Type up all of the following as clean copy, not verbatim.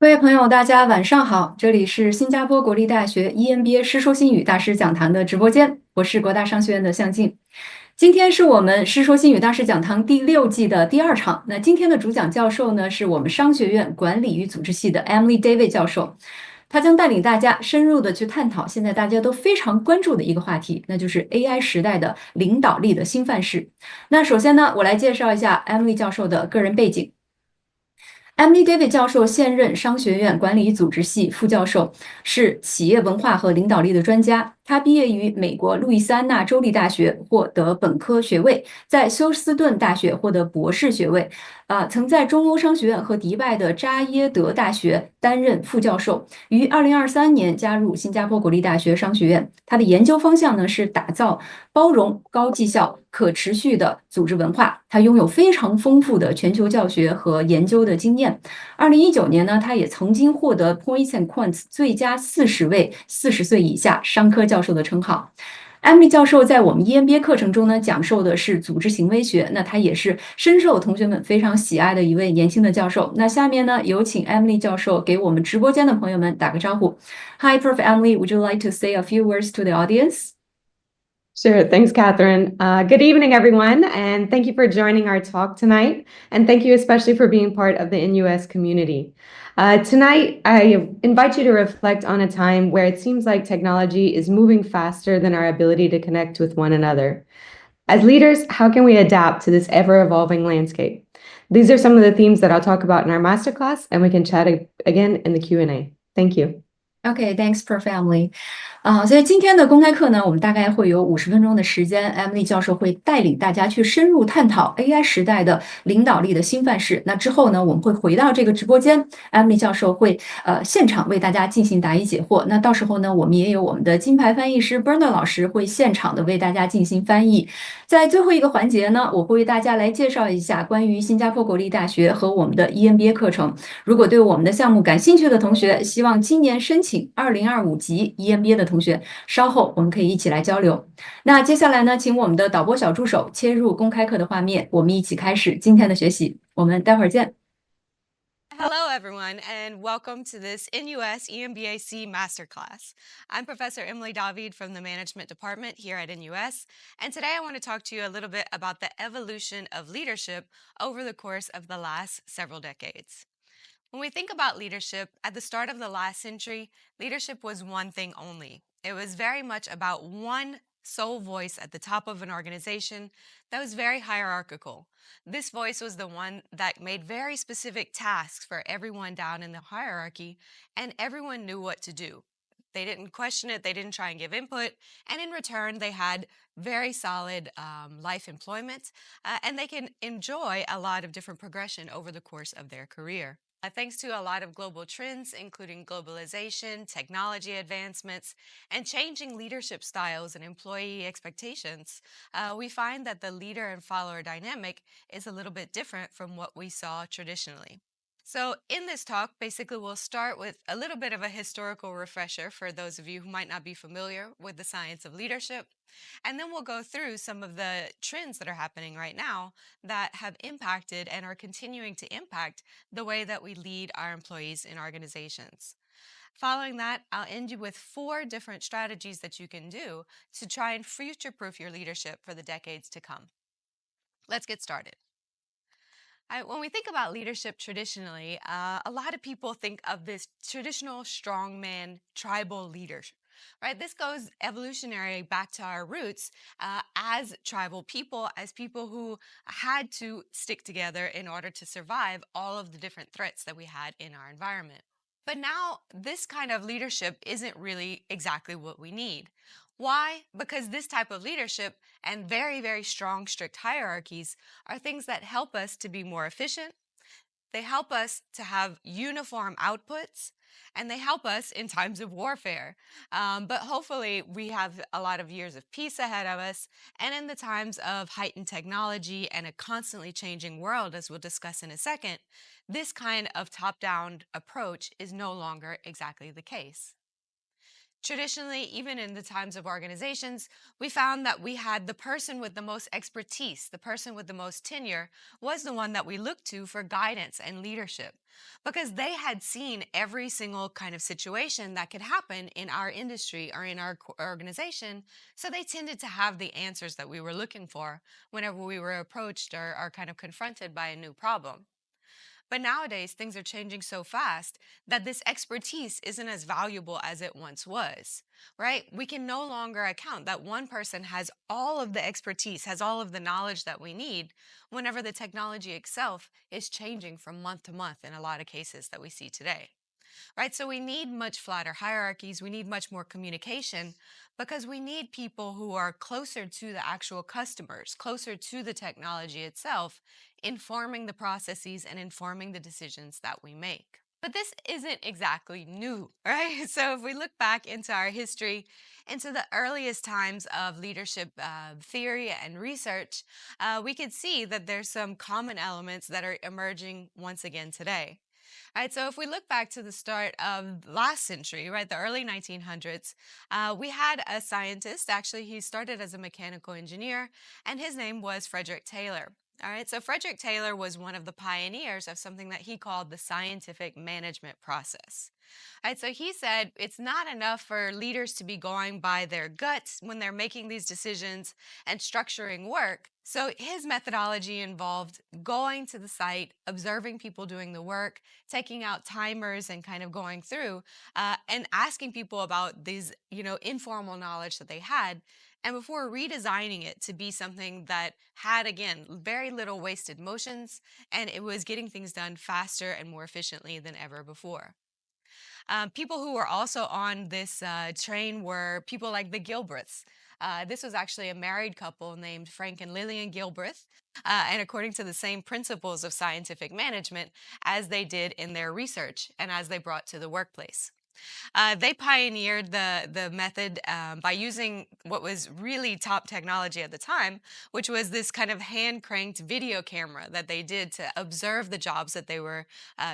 各位朋友，大家晚上好，这里是新加坡国立大学 EMBA 师说新语大师讲堂的直播间，我是国大商学院的向静。今天是我们师说新语大师讲堂第六季的第二场。那今天的主讲教授呢，是我们商学院管理与组织系的 Emily David 教授，他将带领大家深入的去探讨现在大家都非常关注的一个话题，那就是 AI 时代的领导力的新范式。那首先呢，我来介绍一下 Emily 教授的个人背景。Emily David 教授现任商学院管理与组织系副教授，是企业文化和领导力的专家。他毕业于美国路易斯安那州立大学，获得本科学位，在休斯顿大学获得博士学位。曾在中欧商学院和迪拜的扎耶德大学担任副教授。于2023年加入新加坡国立大学商学院。他的研究方向呢是打造包容、高绩效、可持续的组织文化。他拥有非常丰富的全球教学和研究的经验。2019年呢，他也曾经获得 Points and Quants 最佳40位40岁以下商科教授的称号。Emily 教授在我们 EMBA 课程中呢，讲授的是组织行为学，那他也是深受同学们非常喜爱的一位年轻的教授。那下面呢，有请 Emily 教授给我们直播间的朋友们打个招呼。Hi, Prof. Emily, would you like to say a few words to the audience? Sure. Thanks, Catherine. Good evening, everyone, and thank you for joining our talk tonight. And thank you especially for being part of the NUS community. Tonight, I invite you to reflect on a time where it seems like technology is moving faster than our ability to connect with one another. As leaders, how can we adapt to this ever-evolving landscape? These are some of the themes that I'll talk about in our masterclass, and we can chat again in the Q&A. Thank you. Okay, thanks, Prof. Emily. 所以今天的公开课呢，我们大概会有50分钟的时间，Emily 教授会带领大家去深入探讨 AI 时代的领导力的新范式。那之后呢，我们会回到这个直播间，Emily 教授会现场为大家进行答疑解惑。那到时候呢，我们也有我们的金牌翻译师 Bernard 老师会现场的为大家进行翻译。在最后一个环节呢，我会为大家来介绍一下关于新加坡国立大学和我们的 EMBA 课程。如果对我们的项目感兴趣的同学，希望今年申请2025级 EMBA 的同学，稍后我们可以一起来交流。那接下来呢，请我们的导播小助手切入公开课的画面，我们一起开始今天的学习。我们待会儿见。Hello, everyone, and welcome to this NUS EMBAC Masterclass. I'm Professor Emily David from the Management Department here at NUS, and today I want to talk to you a little bit about the evolution of leadership over the course of the last several decades. When we think about leadership, at the start of the last century, leadership was one thing only. It was very much about one sole voice at the top of an organization that was very hierarchical. This voice was the one that made very specific tasks for everyone down in the hierarchy, and everyone knew what to do. They didn't question it, they didn't try and give input, and in return, they had very solid life employment, and they can enjoy a lot of different progression over the course of their career. Thanks to a lot of global trends, including globalization, technology advancements, and changing leadership styles and employee expectations, we find that the leader and follower dynamic is a little bit different from what we saw traditionally. So in this talk, basically, we'll start with a little bit of a historical refresher for those of you who might not be familiar with the science of leadership. And then we'll go through some of the trends that are happening right now that have impacted and are continuing to impact the way that we lead our employees in organizations. Following that, I'll end you with 4 different strategies that you can do to try and future-proof your leadership for the decades to come. Let's get started. When we think about leadership traditionally, a lot of people think of this traditional strongman tribal leader, right? This goes evolutionary back to our roots as tribal people, as people who had to stick together in order to survive all of the different threats that we had in our environment. But now this kind of leadership isn't really exactly what we need. Why? Because this type of leadership and very, very strong, strict hierarchies are things that help us to be more efficient. They help us to have uniform outputs, and they help us in times of warfare. But hopefully, we have a lot of years of peace ahead of us, and in the times of heightened technology and a constantly changing world, as we'll discuss in a second, this kind of top-down approach is no longer exactly the case. Traditionally, even in the times of organizations, we found that we had the person with the most expertise, the person with the most tenure, was the one that we looked to for guidance and leadership because they had seen every single kind of situation that could happen in our industry or in our organization. So they tended to have the answers that we were looking for whenever we were approached or kind of confronted by a new problem. But nowadays, things are changing so fast that this expertise isn't as valuable as it once was, right? We can no longer account that one person has all of the expertise, has all of the knowledge that we need whenever the technology itself is changing from month to month in a lot of cases that we see today, right? So we need much flatter hierarchies. We need much more communication because we need people who are closer to the actual customers, closer to the technology itself, informing the processes and informing the decisions that we make. But this isn't exactly new, right? So if we look back into our history, into the earliest times of leadership theory and research, we could see that there's some common elements that are emerging once again today. Right, so if we look back to the start of last century, right, the early 1900s, we had a scientist. Actually, he started as a mechanical engineer, and his name was Frederick Taylor. All right, so Frederick Taylor was one of the pioneers of something that he called the scientific management process. Right, so he said it's not enough for leaders to be going by their guts when they're making these decisions and structuring work. So his methodology involved going to the site, observing people doing the work, taking out timers and kind of going through and asking people about these, informal knowledge that they had. And before redesigning it to be something that had, again, very little wasted motions, and it was getting things done faster and more efficiently than ever before. People who were also on this train were people like the Gilbreths. This was actually a married couple named Frank and Lillian Gilbreth, and according to the same principles of scientific management as they did in their research and as they brought to the workplace. They pioneered the method by using what was really top technology at the time, which was this kind of hand cranked video camera that they did to observe the jobs that they were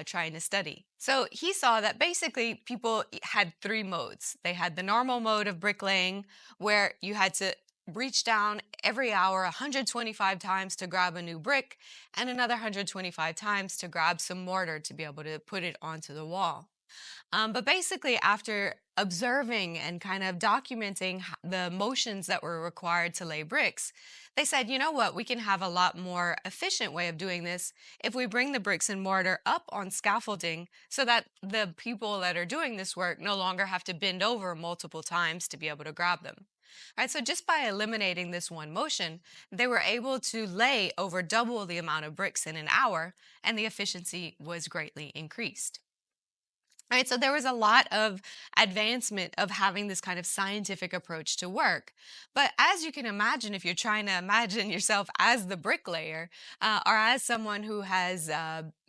trying to study. So he saw that basically people had three modes. They had the normal mode of bricklaying, where you had to reach down every hour 125 times to grab a new brick and another 125 times to grab some mortar to be able to put it onto the wall. But basically, after observing and kind of documenting the motions that were required to lay bricks, they said, you know what, we can have a lot more efficient way of doing this if we bring the bricks and mortar up on scaffolding so that the people that are doing this work no longer have to bend over multiple times to be able to grab them. Right, so just by eliminating this one motion, they were able to lay over double the amount of bricks in an hour, and the efficiency was greatly increased. Right, so there was a lot of advancement of having this kind of scientific approach to work. But as you can imagine, if you're trying to imagine yourself as the bricklayer or as someone who has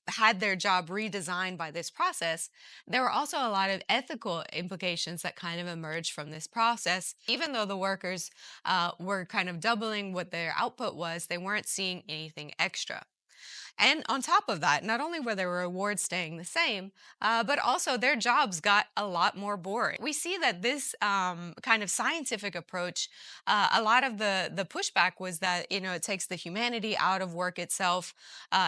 had their job redesigned by this process, there were also a lot of ethical implications that kind of emerged from this process. Even though the workers were kind of doubling what their output was, they weren't seeing anything extra. And on top of that, not only were their rewards staying the same, but also their jobs got a lot more boring. We see that this kind of scientific approach, a lot of the pushback was that it takes the humanity out of work itself.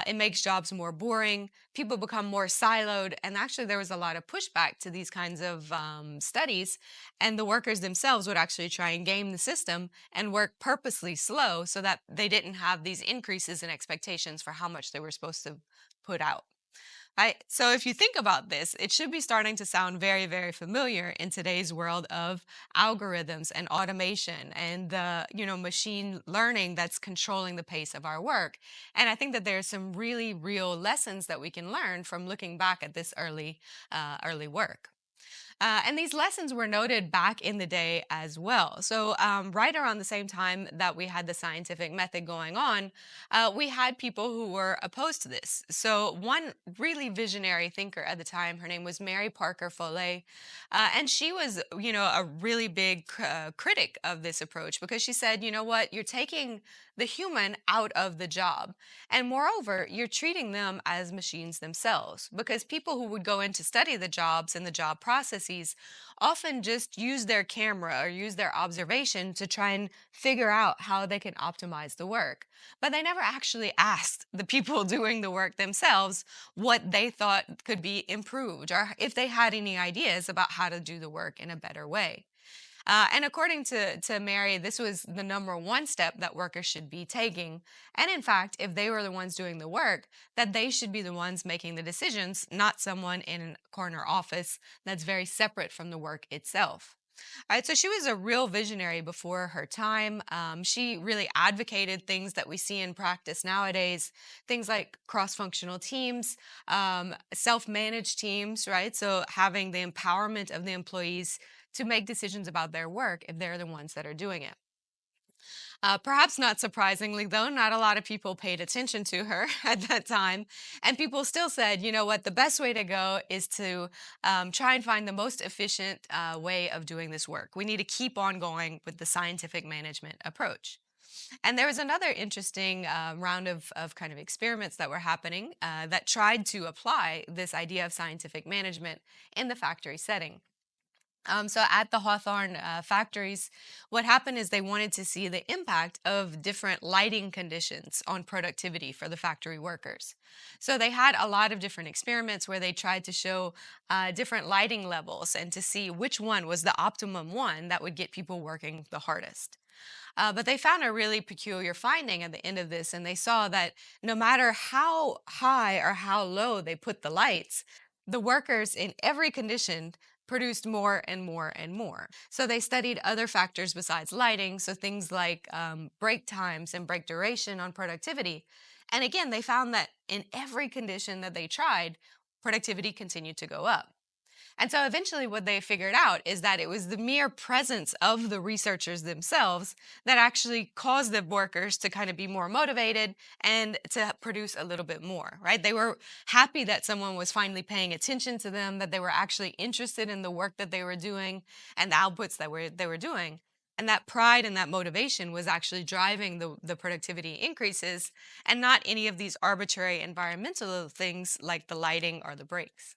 It makes jobs more boring. People become more siloed, and actually there was a lot of pushback to these kinds of studies. And the workers themselves would actually try and game the system and work purposely slow so that they didn't have these increases in expectations for how much they were supposed to put out. Right? So if you think about this, it should be starting to sound very, very familiar in today's world of algorithms and automation and the, machine learning that's controlling the pace of our work. And I think that there's some really real lessons that we can learn from looking back at this early work. And these lessons were noted back in the day as well. So, right around the same time that we had the scientific method going on, we had people who were opposed to this. So, one really visionary thinker at the time, her name was Mary Parker Foley, and she was, a really big critic of this approach because she said, you know what, you're taking the human out of the job. And moreover, you're treating them as machines themselves because people who would go in to study the jobs and the job processes processes often just use their camera or use their observation to try and figure out how they can optimize the work. But they never actually asked the people doing the work themselves what they thought could be improved or if they had any ideas about how to do the work in a better way. And according to Mary, this was the number one step that workers should be taking. And in fact, if they were the ones doing the work, that they should be the ones making the decisions, not someone in a corner office that's very separate from the work itself. All right, so she was a real visionary before her time. She really advocated things that we see in practice nowadays, things like cross-functional teams, self-managed teams, right? So having the empowerment of the employees to make decisions about their work if they're the ones that are doing it. Perhaps not surprisingly, though, not a lot of people paid attention to her at that time. And people still said, you know what, the best way to go is to try and find the most efficient way of doing this work. We need to keep on going with the scientific management approach. And there was another interesting round of kind of experiments that were happening that tried to apply this idea of scientific management in the factory setting. So at the Hawthorne factories, what happened is they wanted to see the impact of different lighting conditions on productivity for the factory workers. So they had a lot of different experiments where they tried to show different lighting levels and to see which one was the optimum one that would get people working the hardest. But they found a really peculiar finding at the end of this, and they saw that no matter how high or how low they put the lights, the workers in every condition produced more and more and more. So they studied other factors besides lighting, so things like break times and break duration on productivity. And again, they found that in every condition that they tried, productivity continued to go up. And so eventually, what they figured out is that it was the mere presence of the researchers themselves that actually caused the workers to kind of be more motivated and to produce a little bit more, right? They were happy that someone was finally paying attention to them, that they were actually interested in the work that they were doing and the outputs that they were doing. And that pride and that motivation was actually driving the productivity increases and not any of these arbitrary environmental things like the lighting or the breaks.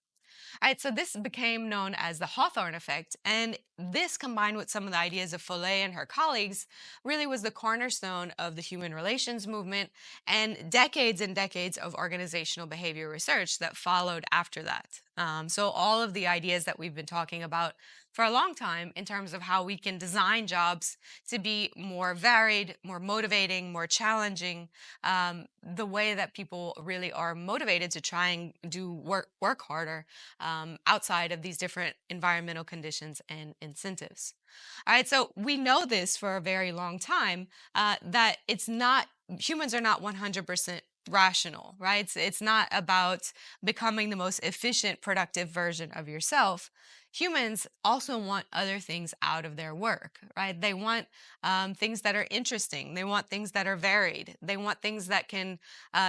All right, so this became known as the Hawthorne effect, and this combined with some of the ideas of Follet and her colleagues really was the cornerstone of the human relations movement and decades of organizational behavior research that followed after that. So all of the ideas that we've been talking about for a long time in terms of how we can design jobs to be more varied, more motivating, more challenging, the way that people really are motivated to try and do work harder outside of these different environmental conditions and incentives. All right, so we know this for a very long time that humans are not 100% rational, right? It's not about becoming the most efficient, productive version of yourself. Humans also want other things out of their work, right? They want things that are interesting. They want things that are varied. They want things that can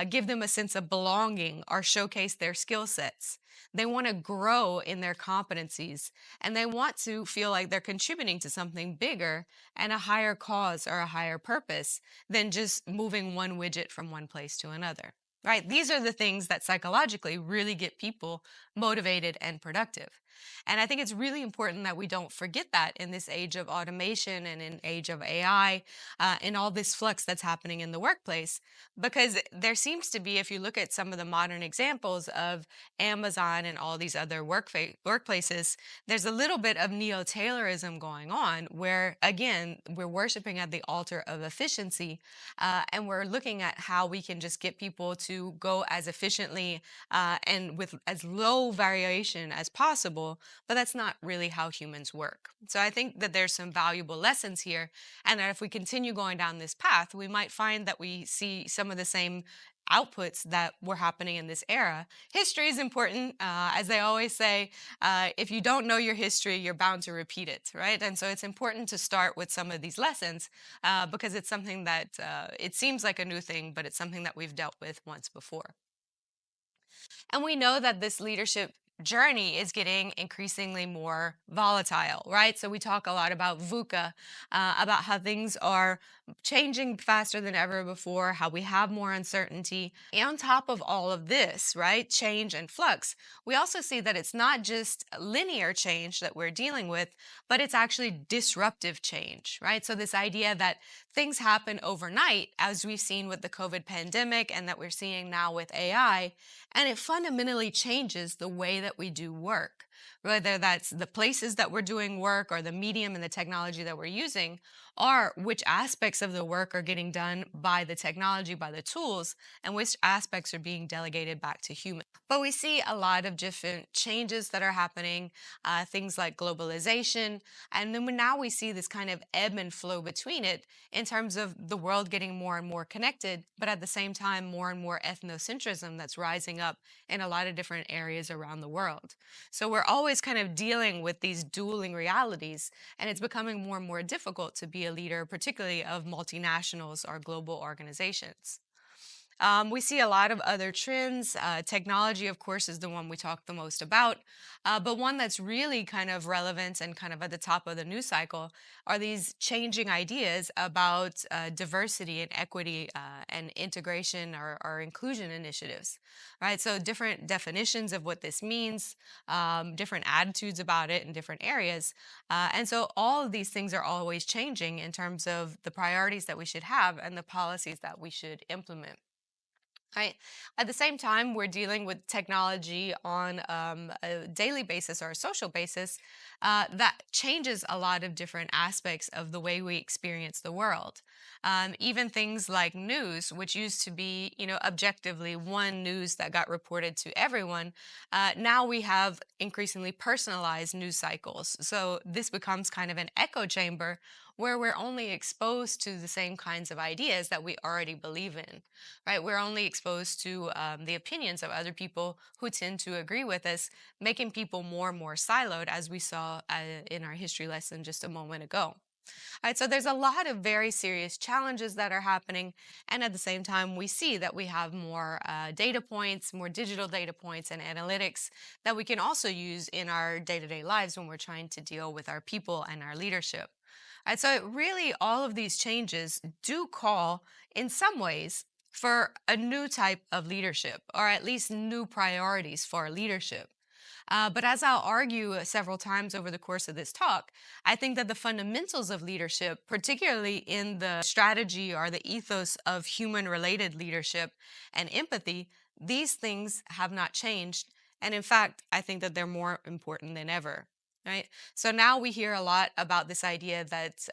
give them a sense of belonging or showcase their skill sets. They want to grow in their competencies and they want to feel like they're contributing to something bigger and a higher cause or a higher purpose than just moving one widget from one place to another. Right? These are the things that psychologically really get people motivated and productive. And I think it's really important that we don't forget that in this age of automation and in age of AI and all this flux that's happening in the workplace. Because there seems to be, if you look at some of the modern examples of Amazon and all these other workplaces, there's a little bit of neo-Taylorism going on where, again, we're worshiping at the altar of efficiency and we're looking at how we can just get people to go as efficiently and with as low variation as possible, but that's not really how humans work. So I think that there's some valuable lessons here, and that if we continue going down this path, we might find that we see some of the same outputs that were happening in this era. History is important. As they always say, if you don't know your history, you're bound to repeat it, right? And so it's important to start with some of these lessons because it's something that it seems like a new thing, but it's something that we've dealt with once before. And we know that this leadership journey is getting increasingly more volatile, right? So we talk a lot about VUCA, about how things are changing faster than ever before, how we have more uncertainty. And on top of all of this, right, change and flux, we also see that it's not just linear change that we're dealing with, but it's actually disruptive change, right? So, this idea that things happen overnight, as we've seen with the COVID pandemic and that we're seeing now with AI, and it fundamentally changes the way that we do work, whether that's the places that we're doing work or the medium and the technology that we're using, or which aspects of the work are getting done by the technology, by the tools, and which aspects are being delegated back to humans. But we see a lot of different changes that are happening, things like globalization. And then now we see this kind of ebb and flow between it in terms of the world getting more and more connected, but at the same time, more and more ethnocentrism that's rising up in a lot of different areas around the world. So we're always kind of dealing with these dueling realities, and it's becoming more and more difficult to be a leader, particularly of multinationals or global organizations. We see a lot of other trends. Technology, of course, is the one we talk the most about. But one that's really kind of relevant and kind of at the top of the news cycle are these changing ideas about diversity and equity and integration or inclusion initiatives, right? So, different definitions of what this means, different attitudes about it in different areas. And so, all of these things are always changing in terms of the priorities that we should have and the policies that we should implement. Right. At the same time, we're dealing with technology on a daily basis or a social basis that changes a lot of different aspects of the way we experience the world. Even things like news, which used to be, objectively one news that got reported to everyone. Now we have increasingly personalized news cycles. So this becomes kind of an echo chamber where we're only exposed to the same kinds of ideas that we already believe in, right? We're only exposed to the opinions of other people who tend to agree with us, making people more and more siloed, as we saw in our history lesson just a moment ago. All right, so there's a lot of very serious challenges that are happening, and at the same time, we see that we have more data points, more digital data points, and analytics that we can also use in our day-to-day lives when we're trying to deal with our people and our leadership. All right, so really, all of these changes do call, in some ways, for a new type of leadership, or at least new priorities for leadership. But as I'll argue several times over the course of this talk, I think that the fundamentals of leadership, particularly in the strategy or the ethos of human related leadership and empathy, these things have not changed. And in fact, I think that they're more important than ever. Right. So now we hear a lot about this idea that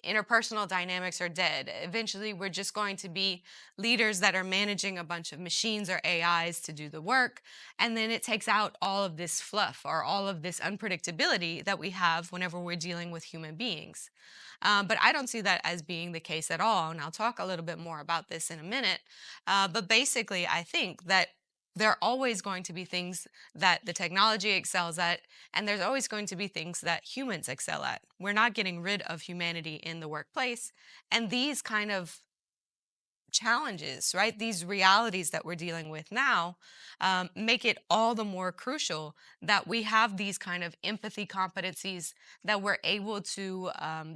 interpersonal dynamics are dead. Eventually, we're just going to be leaders that are managing a bunch of machines or AIs to do the work. And then it takes out all of this fluff or all of this unpredictability that we have whenever we're dealing with human beings. But I don't see that as being the case at all. And I'll talk a little bit more about this in a minute. But basically, I think that there are always going to be things that the technology excels at, and there's always going to be things that humans excel at. We're not getting rid of humanity in the workplace. And these kind of challenges, right? These realities that we're dealing with now make it all the more crucial that we have these kind of empathy competencies, that we're able to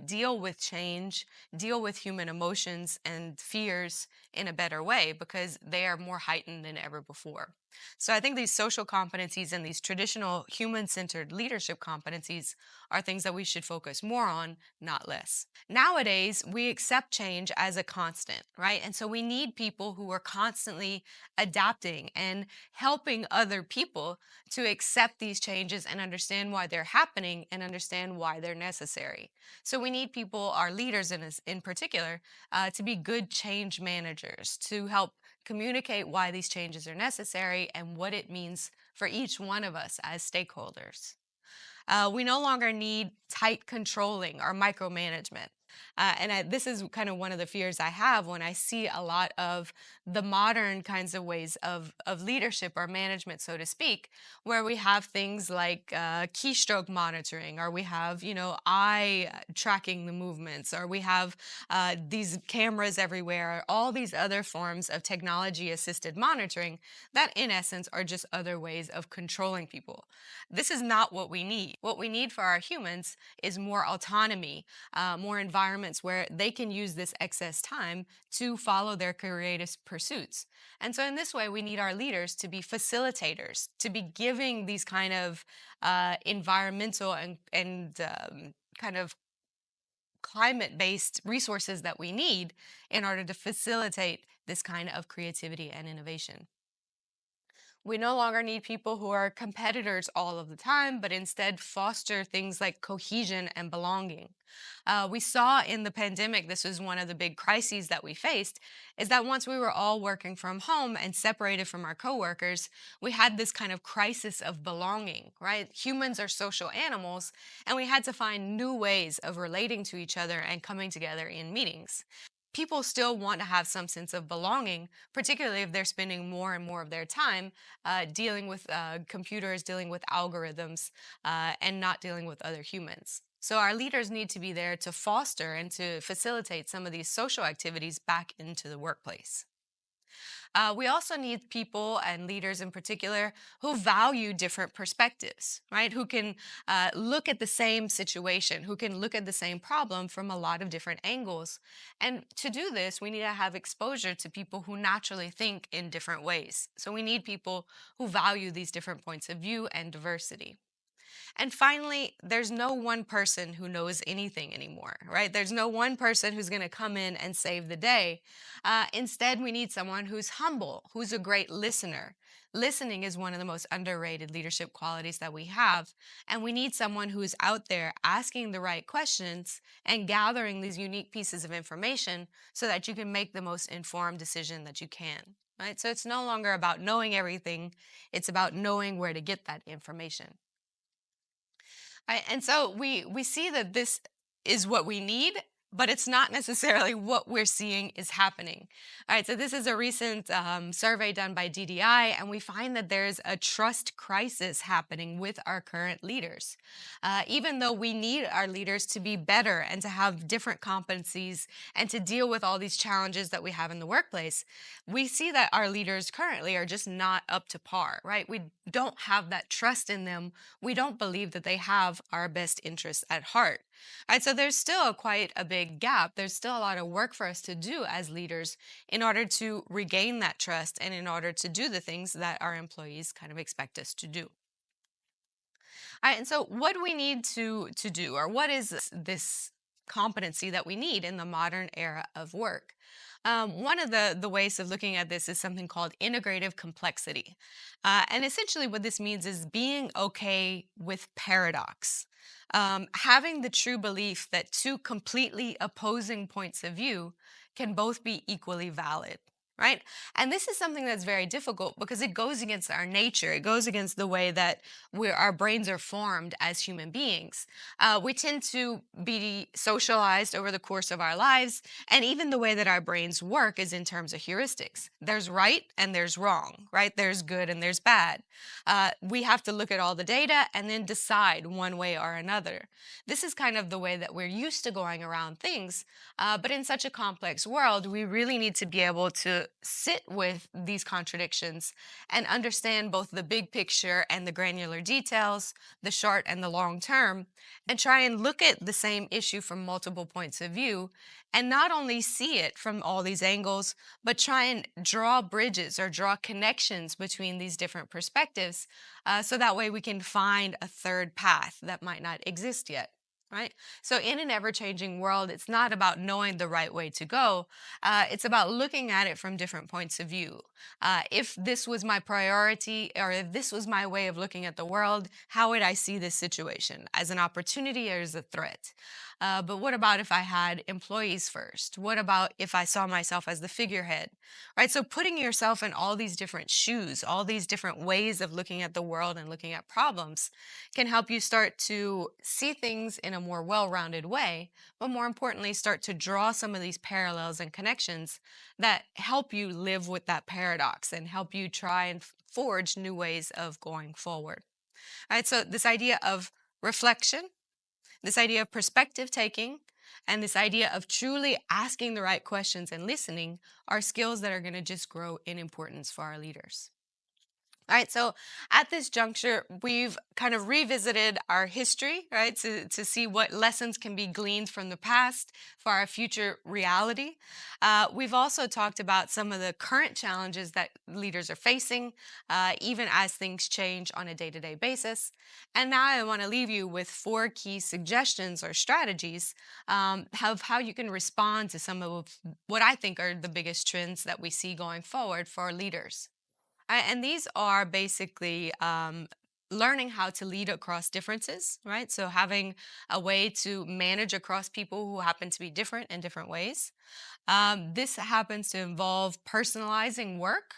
deal with change, deal with human emotions and fears in a better way because they are more heightened than ever before. So I think these social competencies and these traditional human centered leadership competencies are things that we should focus more on, not less. Nowadays, we accept change as a constant, right? And so we need people who are constantly adapting and helping other people to accept these changes and understand why they're happening and understand why they're necessary. So we need people, our leaders in particular, to be good change managers, to help communicate why these changes are necessary and what it means for each one of us as stakeholders. We no longer need tight controlling or micromanagement. This is kind of one of the fears I have when I see a lot of the modern kinds of ways of leadership or management, so to speak, where we have things like keystroke monitoring, or we have, eye tracking the movements, or we have these cameras everywhere, all these other forms of technology assisted monitoring that, in essence, are just other ways of controlling people. This is not what we need. What we need for our humans is more autonomy, more environment environments where they can use this excess time to follow their creative pursuits. And so in this way, we need our leaders to be facilitators, to be giving these kind of environmental and kind of climate-based resources that we need in order to facilitate this kind of creativity and innovation. We no longer need people who are competitors all of the time, but instead foster things like cohesion and belonging. We saw in the pandemic, this was one of the big crises that we faced, is that once we were all working from home and separated from our coworkers, we had this kind of crisis of belonging, right? Humans are social animals, and we had to find new ways of relating to each other and coming together in meetings. People still want to have some sense of belonging, particularly if they're spending more and more of their time dealing with computers, dealing with algorithms, and not dealing with other humans. So our leaders need to be there to foster and to facilitate some of these social activities back into the workplace. We also need people and leaders in particular who value different perspectives, right? Who can look at the same situation, who can look at the same problem from a lot of different angles. And to do this, we need to have exposure to people who naturally think in different ways. So we need people who value these different points of view and diversity. And finally, there's no one person who knows anything anymore, right? There's no one person who's going to come in and save the day. Instead, we need someone who's humble, who's a great listener. Listening is one of the most underrated leadership qualities that we have. And we need someone who is out there asking the right questions and gathering these unique pieces of information so that you can make the most informed decision that you can. Right? So it's no longer about knowing everything, it's about knowing where to get that information. Right? And so we see that this is what we need, but it's not necessarily what we're seeing is happening. All right, so this is a recent survey done by DDI, and we find that there's a trust crisis happening with our current leaders. Even though we need our leaders to be better and to have different competencies and to deal with all these challenges that we have in the workplace, we see that our leaders currently are just not up to par, right? We don't have that trust in them. We don't believe that they have our best interests at heart. Right, so there's still quite a big gap. There's still a lot of work for us to do as leaders in order to regain that trust and in order to do the things that our employees kind of expect us to do. All right, and so what do we need to do, or what is this competency that we need in the modern era of work? One of the ways of looking at this is something called integrative complexity. And essentially, what this means is being okay with paradox. Having the true belief that two completely opposing points of view can both be equally valid. Right. And this is something that's very difficult because it goes against our nature. It goes against the way that our brains are formed as human beings. We tend to be socialized over the course of our lives, and even the way that our brains work is in terms of heuristics. There's right and there's wrong, right? There's good and there's bad. We have to look at all the data and then decide one way or another. This is kind of the way that we're used to going around things, but in such a complex world, we really need to be able to sit with these contradictions and understand both the big picture and the granular details, the short and the long term, and try and look at the same issue from multiple points of view, and not only see it from all these angles, but try and draw bridges or draw connections between these different perspectives, so that way we can find a third path that might not exist yet. Right? So, in an ever changing world, it's not about knowing the right way to go. It's about looking at it from different points of view. If this was my priority, or if this was my way of looking at the world, how would I see this situation? As an opportunity or as a threat? But what about if I had employees first? What about if I saw myself as the figurehead? Right? So, putting yourself in all these different shoes, all these different ways of looking at the world and looking at problems can help you start to see things in a more well rounded way, but more importantly, start to draw some of these parallels and connections that help you live with that paradox and help you try and forge new ways of going forward. All right, so this idea of reflection, this idea of perspective taking, and this idea of truly asking the right questions and listening are skills that are going to just grow in importance for our leaders. All right, so at this juncture, we've kind of revisited our history, right, to see what lessons can be gleaned from the past for our future reality. We've also talked about some of the current challenges that leaders are facing, even as things change on a day to day basis. And now I want to leave you with four key suggestions or strategies of how you can respond to some of what I think are the biggest trends that we see going forward for leaders. And these are basically learning how to lead across differences, right? So having a way to manage across people who happen to be different in different ways. This happens to involve personalizing work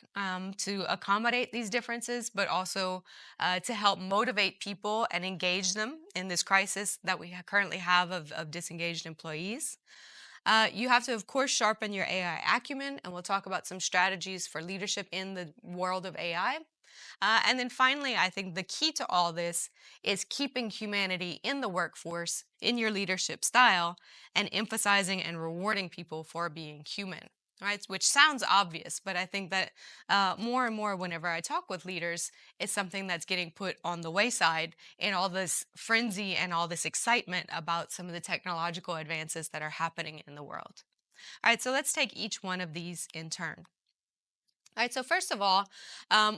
to accommodate these differences, but also to help motivate people and engage them in this crisis that we currently have of disengaged employees. You have to, of course, sharpen your AI acumen, and we'll talk about some strategies for leadership in the world of AI. And then finally, I think the key to all this is keeping humanity in the workforce, in your leadership style, and emphasizing and rewarding people for being human. Right, which sounds obvious, but I think that more and more, whenever I talk with leaders, it's something that's getting put on the wayside in all this frenzy and all this excitement about some of the technological advances that are happening in the world. All right, so let's take each one of these in turn. All right, so first of all,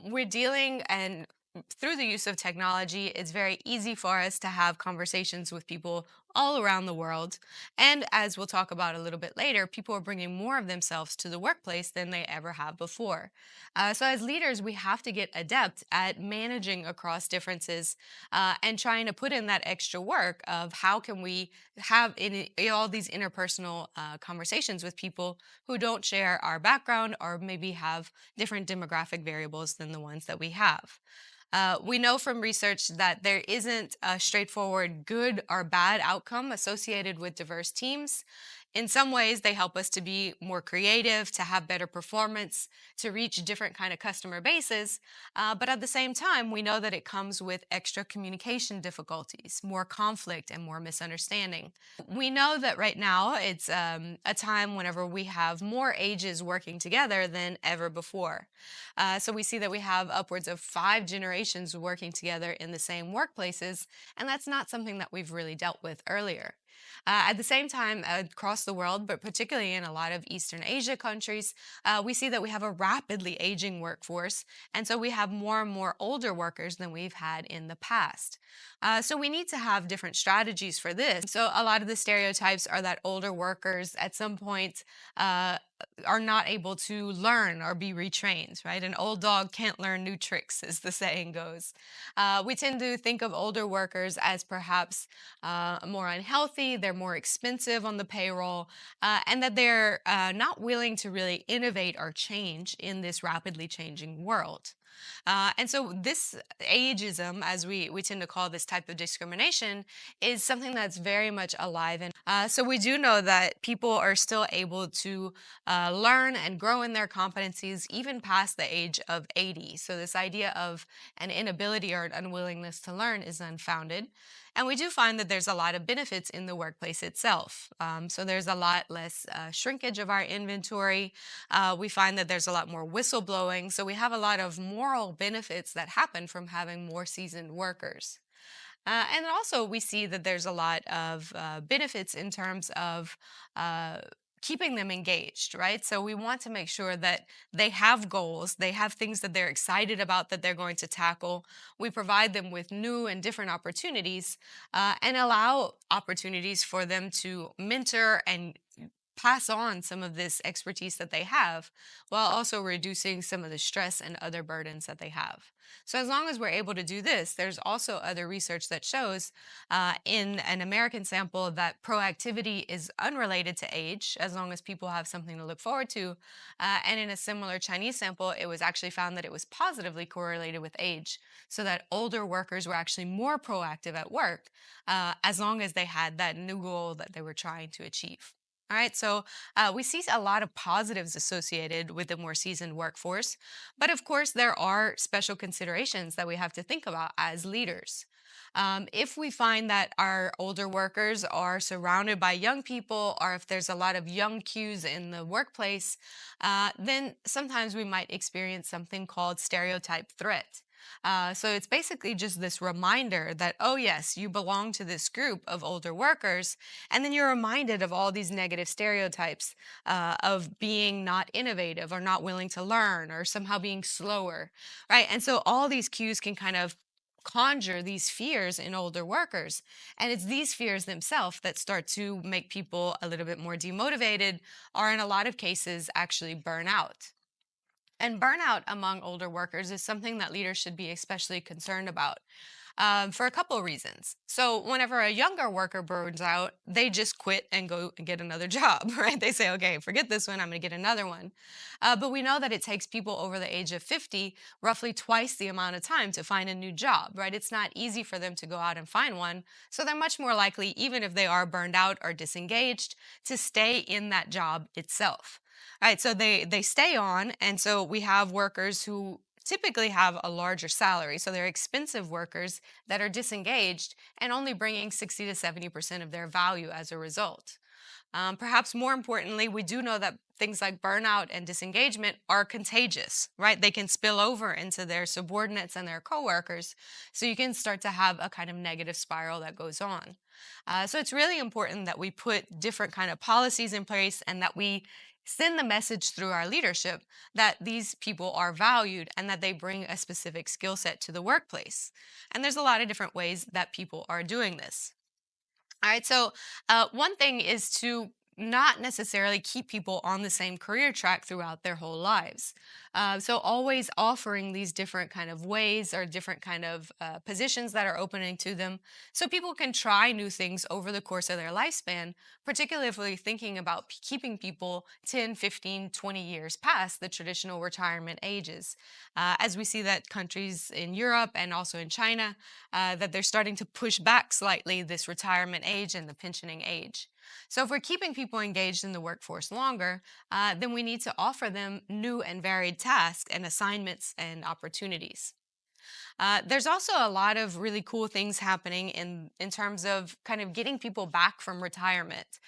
we're dealing and through the use of technology, it's very easy for us to have conversations with people all around the world. And as we'll talk about a little bit later, people are bringing more of themselves to the workplace than they ever have before. So, as leaders, we have to get adept at managing across differences and trying to put in that extra work of how can we have in all these interpersonal conversations with people who don't share our background or maybe have different demographic variables than the ones that we have. We know from research that there isn't a straightforward good or bad outcome associated with diverse teams. In some ways, they help us to be more creative, to have better performance, to reach different kind of customer bases. But at the same time, we know that it comes with extra communication difficulties, more conflict, and more misunderstanding. We know that right now it's a time whenever we have more ages working together than ever before. So we see that we have upwards of 5 generations working together in the same workplaces, and that's not something that we've really dealt with earlier. At the same time, across the world, but particularly in a lot of Eastern Asia countries, we see that we have a rapidly aging workforce, and so we have more and more older workers than we've had in the past. So we need to have different strategies for this. So a lot of the stereotypes are that older workers at some point uh, are not able to learn or be retrained, right? An old dog can't learn new tricks, as the saying goes. We tend to think of older workers as perhaps more unhealthy, they're more expensive on the payroll, and that they're not willing to really innovate or change in this rapidly changing world. And so this ageism, as we tend to call this type of discrimination, is something that's very much alive. And so we do know that people are still able to learn and grow in their competencies even past the age of 80. So this idea of an inability or an unwillingness to learn is unfounded. And we do find that there's a lot of benefits in the workplace itself. So there's a lot less shrinkage of our inventory. We find that there's a lot more whistleblowing. So we have a lot of moral benefits that happen from having more seasoned workers. And also, we see that there's a lot of benefits in terms of uh, keeping them engaged, right? So we want to make sure that they have goals, they have things that they're excited about that they're going to tackle. We provide them with new and different opportunities and allow opportunities for them to mentor and pass on some of this expertise that they have while also reducing some of the stress and other burdens that they have. So, as long as we're able to do this, there's also other research that shows in an American sample that proactivity is unrelated to age as long as people have something to look forward to. And in a similar Chinese sample, it was actually found that it was positively correlated with age, so that older workers were actually more proactive at work as long as they had that new goal that they were trying to achieve. All right, so we see a lot of positives associated with the more seasoned workforce, but of course, there are special considerations that we have to think about as leaders. If we find that our older workers are surrounded by young people, or if there's a lot of young cues in the workplace, then sometimes we might experience something called stereotype threat. So it's basically just this reminder that, oh, yes, you belong to this group of older workers. And then you're reminded of all these negative stereotypes of being not innovative or not willing to learn or somehow being slower, right? And so all these cues can kind of conjure these fears in older workers. And it's these fears themselves that start to make people a little bit more demotivated or, in a lot of cases, actually burn out. And burnout among older workers is something that leaders should be especially concerned about for a couple of reasons. So, whenever a younger worker burns out, they just quit and go and get another job, right? They say, okay, forget this one, I'm going to get another one. But we know that it takes people over the age of 50 roughly twice the amount of time to find a new job, right? It's not easy for them to go out and find one. So, they're much more likely, even if they are burned out or disengaged, to stay in that job itself. Right, so they stay on, and so we have workers who typically have a larger salary. So they're expensive workers that are disengaged and only bringing 60 to 70% of their value as a result. Perhaps more importantly, we do know that things like burnout and disengagement are contagious, right? They can spill over into their subordinates and their coworkers. So you can start to have a kind of negative spiral that goes on. So it's really important that we put different kind of policies in place and that we send the message through our leadership that these people are valued and that they bring a specific skill set to the workplace. And there's a lot of different ways that people are doing this. All right. So, one thing is to not necessarily keep people on the same career track throughout their whole lives. So, always offering these different kind of ways or different kind of positions that are opening to them, so people can try new things over the course of their lifespan. Particularly if we're thinking about keeping people 10, 15, 20 years past the traditional retirement ages, as we see that countries in Europe and also in China that they're starting to push back slightly this retirement age and the pensioning age. So, if we're keeping people engaged in the workforce longer, then we need to offer them new and varied tasks and assignments and opportunities. There's also a lot of really cool things happening in terms of kind of getting people back from retirement.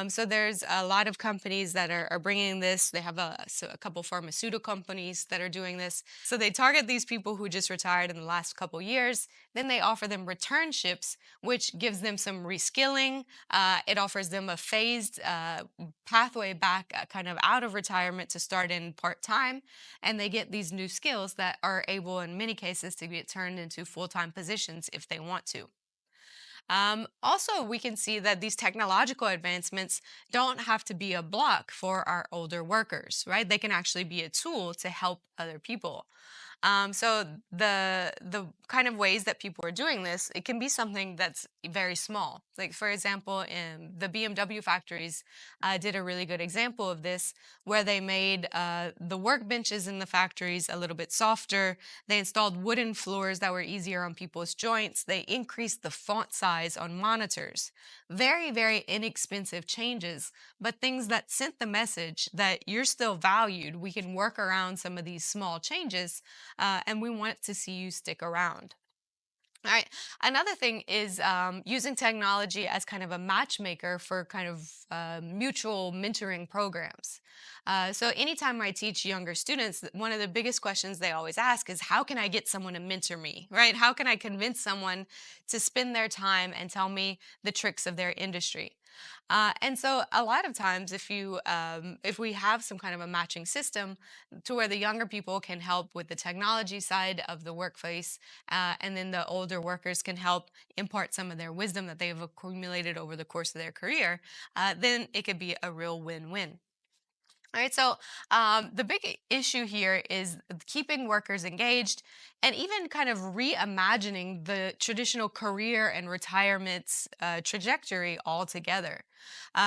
So there's a lot of companies that are bringing this. They have a couple pharmaceutical companies that are doing this. So they target these people who just retired in the last couple years. Then they offer them returnships, which gives them some reskilling. It offers them a phased pathway back, kind of out of retirement to start in part time, and they get these new skills that are able, in many cases, to get turned into full time positions if they want to. Also, we can see that these technological advancements don't have to be a block for our older workers, right? They can actually be a tool to help other people. So the kind of ways that people are doing this, it can be something that's very small. Like, for example, in the BMW factories, did a really good example of this, where they made the workbenches in the factories a little bit softer. They installed wooden floors that were easier on people's joints. They increased the font size on monitors. Very, very inexpensive changes, but things that sent the message that you're still valued. We can work around some of these small changes, and we want to see you stick around. All right. Another thing is using technology as kind of a matchmaker for kind of mutual mentoring programs. So, anytime I teach younger students, one of the biggest questions they always ask is, how can I get someone to mentor me, right? How can I convince someone to spend their time and tell me the tricks of their industry? And so, a lot of times, if we have some kind of a matching system to where the younger people can help with the technology side of the workplace, and then the older workers can help impart some of their wisdom that they've accumulated over the course of their career, then it could be a real win-win. All right, so the big issue here is keeping workers engaged and even kind of reimagining the traditional career and retirement trajectory altogether.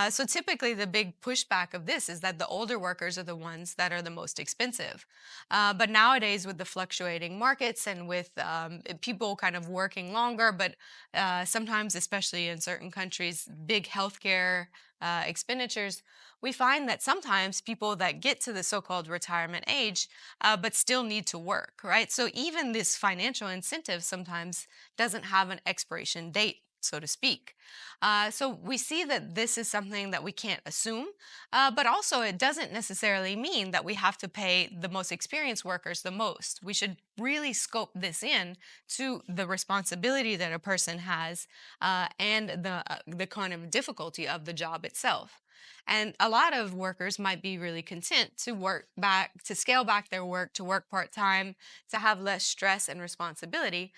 So typically, the big pushback of this is that the older workers are the ones that are the most expensive. But nowadays, with the fluctuating markets and with people kind of working longer, but sometimes, especially in certain countries, big healthcare expenditures, we find that sometimes people that get to the so-called retirement age, but still need to work, right? So even this financial incentive sometimes doesn't have an expiration date, so to speak. So we see that this is something that we can't assume, but also it doesn't necessarily mean that we have to pay the most experienced workers the most. We should really scope this in to the responsibility that a person has, and the kind of difficulty of the job itself. And a lot of workers might be really content to work back, to scale back their work, to work part time, to have less stress and responsibility,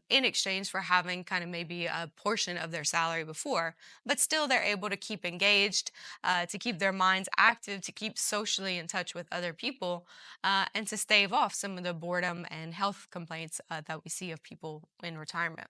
in exchange for having kind of maybe a portion of their salary before. But still, they're able to keep engaged, to keep their minds active, to keep socially in touch with other people, and to stave off some of the boredom and health complaints that we see of people in retirement.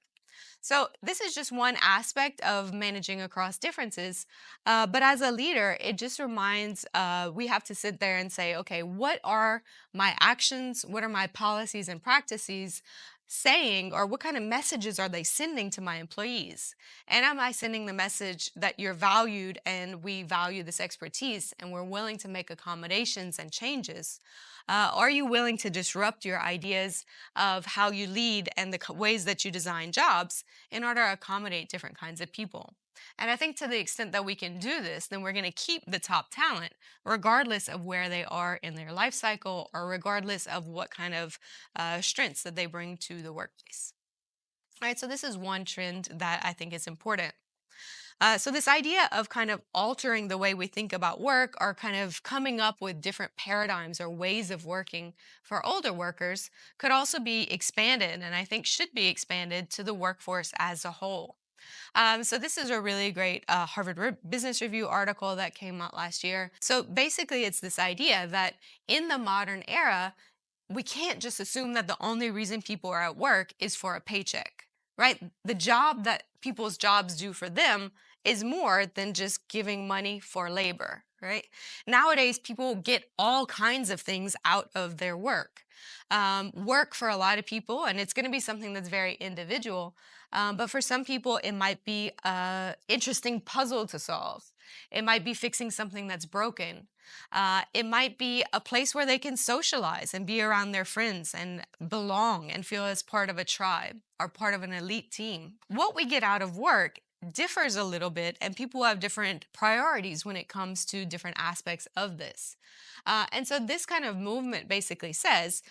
So, this is just one aspect of managing across differences. But as a leader, it just reminds we have to sit there and say, okay, what are my actions? What are my policies and practices saying, or what kind of messages are they sending to my employees? And am I sending the message that you're valued and we value this expertise and we're willing to make accommodations and changes? Are you willing to disrupt your ideas of how you lead and the ways that you design jobs in order to accommodate different kinds of people? And I think to the extent that we can do this, then we're going to keep the top talent, regardless of where they are in their life cycle or regardless of what kind of strengths that they bring to the workplace. All right, so this is one trend that I think is important. So, this idea of kind of altering the way we think about work or kind of coming up with different paradigms or ways of working for older workers could also be expanded, and I think should be expanded to the workforce as a whole. So, this is a really great Business Review article that came out last year. So, basically, it's this idea that in the modern era, we can't just assume that the only reason people are at work is for a paycheck, right? The job that people's jobs do for them is more than just giving money for labor, right? Nowadays, people get all kinds of things out of their work. Work for a lot of people, and it's going to be something that's very individual. But for some people, it might be an interesting puzzle to solve. It might be fixing something that's broken. It might be a place where they can socialize and be around their friends and belong and feel as part of a tribe or part of an elite team. What we get out of work differs a little bit, and people have different priorities when it comes to different aspects of this. And so this kind of movement basically says,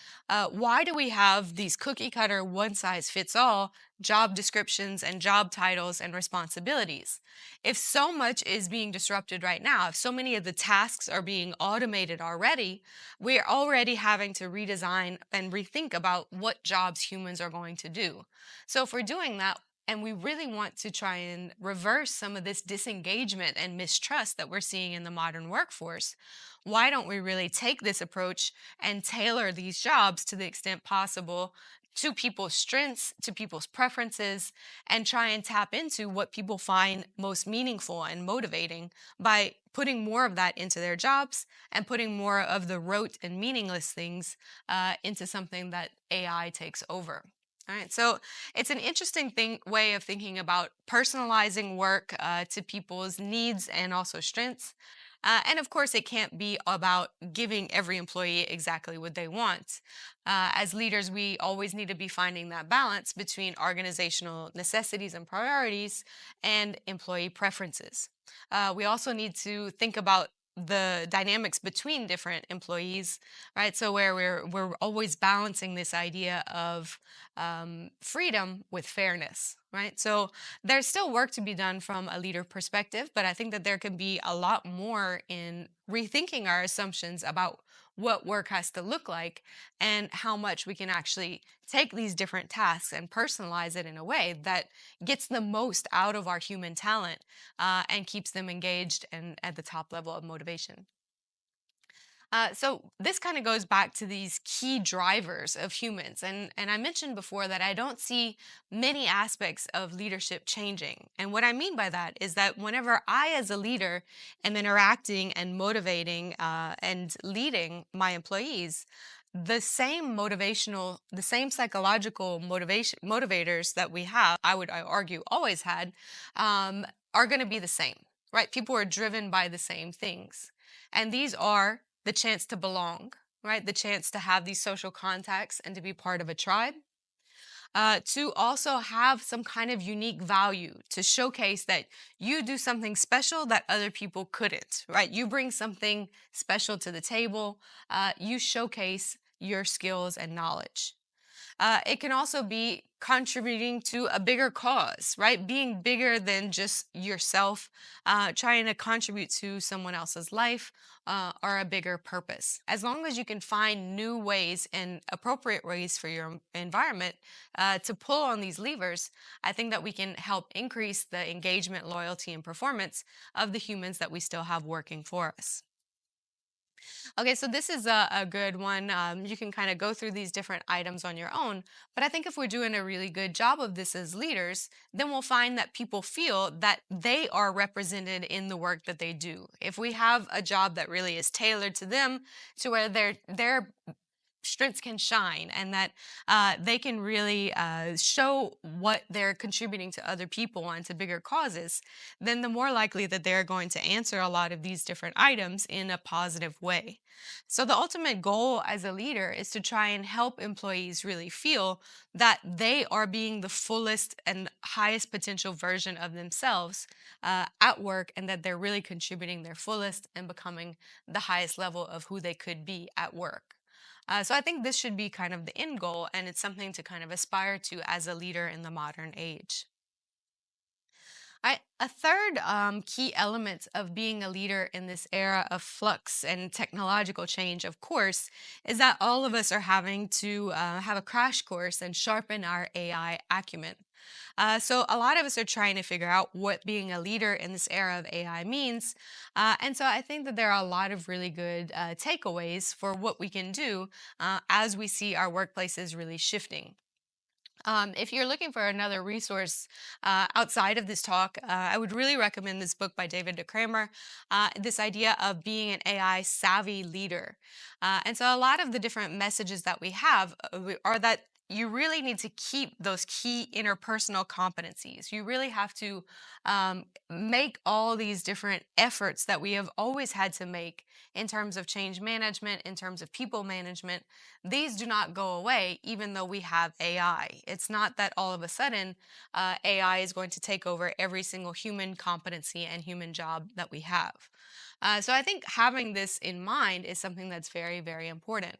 why do we have these cookie cutter, one size fits all job descriptions and job titles and responsibilities? If so much is being disrupted right now, if so many of the tasks are being automated already, we're already having to redesign and rethink about what jobs humans are going to do. So if we're doing that, and we really want to try and reverse some of this disengagement and mistrust that we're seeing in the modern workforce, why don't we really take this approach and tailor these jobs to the extent possible to people's strengths, to people's preferences, and try and tap into what people find most meaningful and motivating by putting more of that into their jobs and putting more of the rote and meaningless things into something that AI takes over. All right, so it's an interesting way of thinking about personalizing work to people's needs and also strengths. And of course, it can't be about giving every employee exactly what they want. As leaders, we always need to be finding that balance between organizational necessities and priorities and employee preferences. We also need to think about the dynamics between different employees, right? So where we're always balancing this idea of freedom with fairness, right? So there's still work to be done from a leader perspective, but I think that there can be a lot more in rethinking our assumptions about what work has to look like and how much we can actually take these different tasks and personalize it in a way that gets the most out of our human talent, and keeps them engaged and at the top level of motivation. So this kind of goes back to these key drivers of humans. And I mentioned before that I don't see many aspects of leadership changing. And what I mean by that is that whenever I, as a leader, am interacting and motivating and leading my employees, the same psychological motivators that we have, I would argue always had, are going to be the same. right? People are driven by the same things. And these are the chance to belong, right? The chance to have these social contacts and to be part of a tribe. To also have some kind of unique value to showcase that you do something special that other people couldn't, right? You bring something special to the table. You showcase your skills and knowledge. It can also be contributing to a bigger cause, right? Being bigger than just yourself, trying to contribute to someone else's life or a bigger purpose. As long as you can find new ways and appropriate ways for your environment to pull on these levers, I think that we can help increase the engagement, loyalty, and performance of the humans that we still have working for us. Okay, so this is a good one. You can kind of go through these different items on your own, but I think if we're doing a really good job of this as leaders, then we'll find that people feel that they are represented in the work that they do. If we have a job that really is tailored to them, to where their strengths can shine and that they can really show what they're contributing to other people and to bigger causes, then the more likely that they're going to answer a lot of these different items in a positive way. So, the ultimate goal as a leader is to try and help employees really feel that they are being the fullest and highest potential version of themselves at work, and that they're really contributing their fullest and becoming the highest level of who they could be at work. So I think this should be kind of the end goal, and it's something to kind of aspire to as a leader in the modern age. A third key element of being a leader in this era of flux and technological change, of course, is that all of us are having to have a crash course and sharpen our AI acumen. So, a lot of us are trying to figure out what being a leader in this era of AI means. And so, I think that there are a lot of really good takeaways for what we can do as we see our workplaces really shifting. If you're looking for another resource outside of this talk, I would really recommend this book by David DeKramer, this idea of being an AI savvy leader. And so, a lot of the different messages that we have are that you really need to keep those key interpersonal competencies. You really have to make all these different efforts that we have always had to make in terms of change management, in terms of people management. These do not go away even though we have AI. It's not that all of a sudden AI is going to take over every single human competency and human job that we have. So I think having this in mind is something that's very, very important.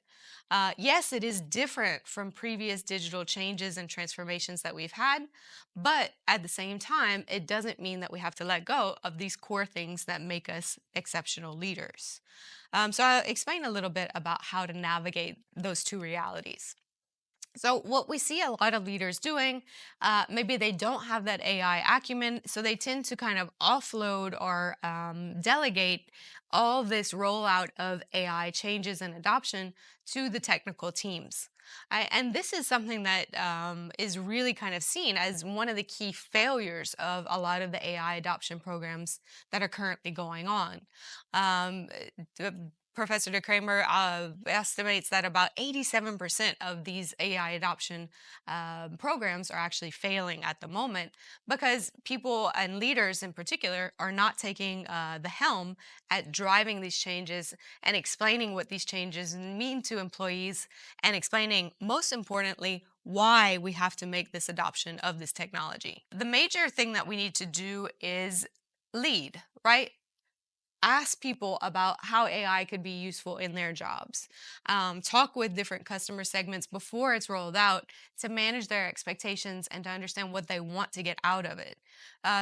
Yes, it is different from previous digital changes and transformations that we've had, but at the same time, it doesn't mean that we have to let go of these core things that make us exceptional leaders. So I'll explain a little bit about how to navigate those two realities. So, what we see a lot of leaders doing, maybe they don't have that AI acumen, so they tend to kind of offload or delegate all this rollout of AI changes and adoption to the technical teams. And this is something that is really kind of seen as one of the key failures of a lot of the AI adoption programs that are currently going on. Um, Professor De Kramer estimates that about 87% of these AI adoption programs are actually failing at the moment because people and leaders in particular are not taking the helm at driving these changes and explaining what these changes mean to employees and explaining, most importantly, why we have to make this adoption of this technology. The major thing that we need to do is lead, right? Ask people about how AI could be useful in their jobs. Talk with different customer segments before it's rolled out to manage their expectations and to understand what they want to get out of it.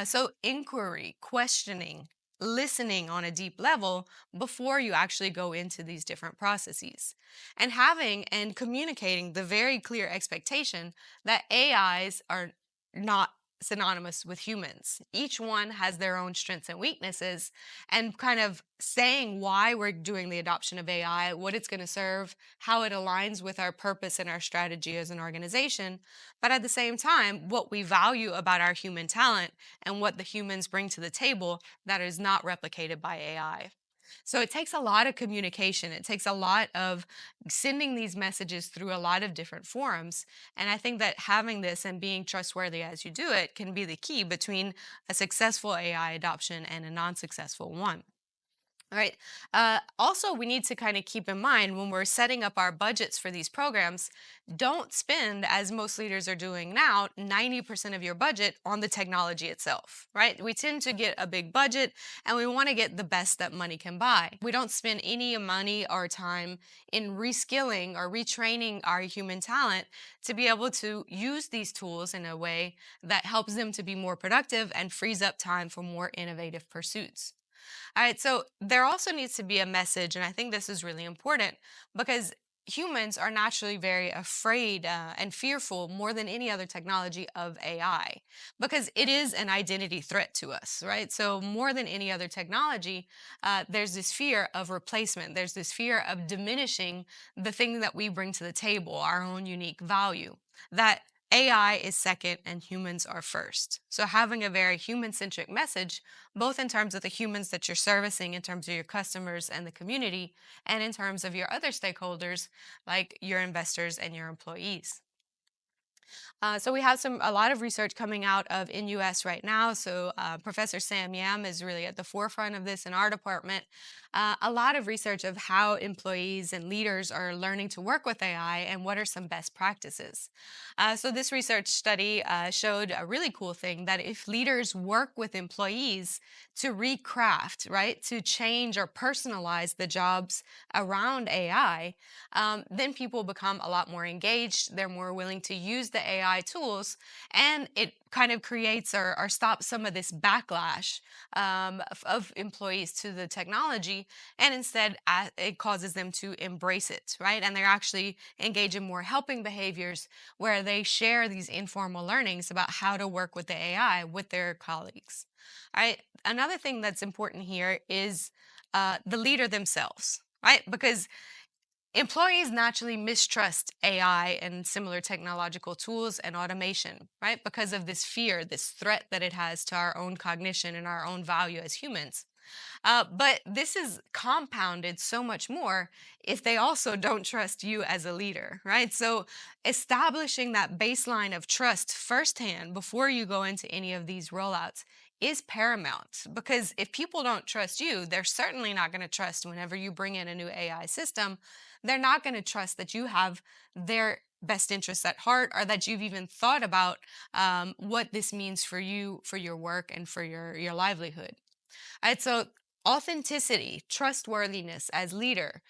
So, inquiry, questioning, listening on a deep level before you actually go into these different processes. And having and communicating the very clear expectation that AIs are not synonymous with humans. Each one has their own strengths and weaknesses, and kind of saying why we're doing the adoption of AI, what it's going to serve, how it aligns with our purpose and our strategy as an organization, but at the same time, what we value about our human talent and what the humans bring to the table that is not replicated by AI. So it takes a lot of communication. It takes a lot of sending these messages through a lot of different forums. And I think that having this and being trustworthy as you do it can be the key between a successful AI adoption and a non successful one. All right. Also, we need to kind of keep in mind when we're setting up our budgets for these programs, don't spend, as most leaders are doing now, 90% of your budget on the technology itself, right? We tend to get a big budget and we want to get the best that money can buy. We don't spend any money or time in reskilling or retraining our human talent to be able to use these tools in a way that helps them to be more productive and frees up time for more innovative pursuits. All right, so there also needs to be a message, and I think this is really important because humans are naturally very afraid and fearful more than any other technology of AI because it is an identity threat to us, right? So, more than any other technology, there's this fear of replacement, there's this fear of diminishing the thing that we bring to the table, our own unique value. That AI is second and humans are first. So, having a very human centric message both in terms of the humans that you're servicing, in terms of your customers and the community, and in terms of your other stakeholders, like your investors and your employees. So we have a lot of research coming out of in US right now. So Professor Sam Yam is really at the forefront of this in our department. A lot of research of how employees and leaders are learning to work with AI and what are some best practices. So this research study showed a really cool thing that if leaders work with employees to recraft, right, to change or personalize the jobs around AI, then people become a lot more engaged. They're more willing to use the AI tools, and it kind of creates or stops some of this backlash of employees to the technology, and instead it causes them to embrace it, right? And they're actually engaged in more helping behaviors where they share these informal learnings about how to work with the AI with their colleagues. All right. Another thing that's important here is the leader themselves, right? Because employees naturally mistrust AI and similar technological tools and automation, right? Because of this fear, this threat that it has to our own cognition and our own value as humans. But this is compounded so much more if they also don't trust you as a leader, right? So establishing that baseline of trust firsthand before you go into any of these rollouts is paramount because if people don't trust you, they're certainly not going to trust whenever you bring in a new AI system. They're not going to trust that you have their best interests at heart or that you've even thought about what this means for you, for your work, and for your livelihood. Right, so authenticity, trustworthiness as leader,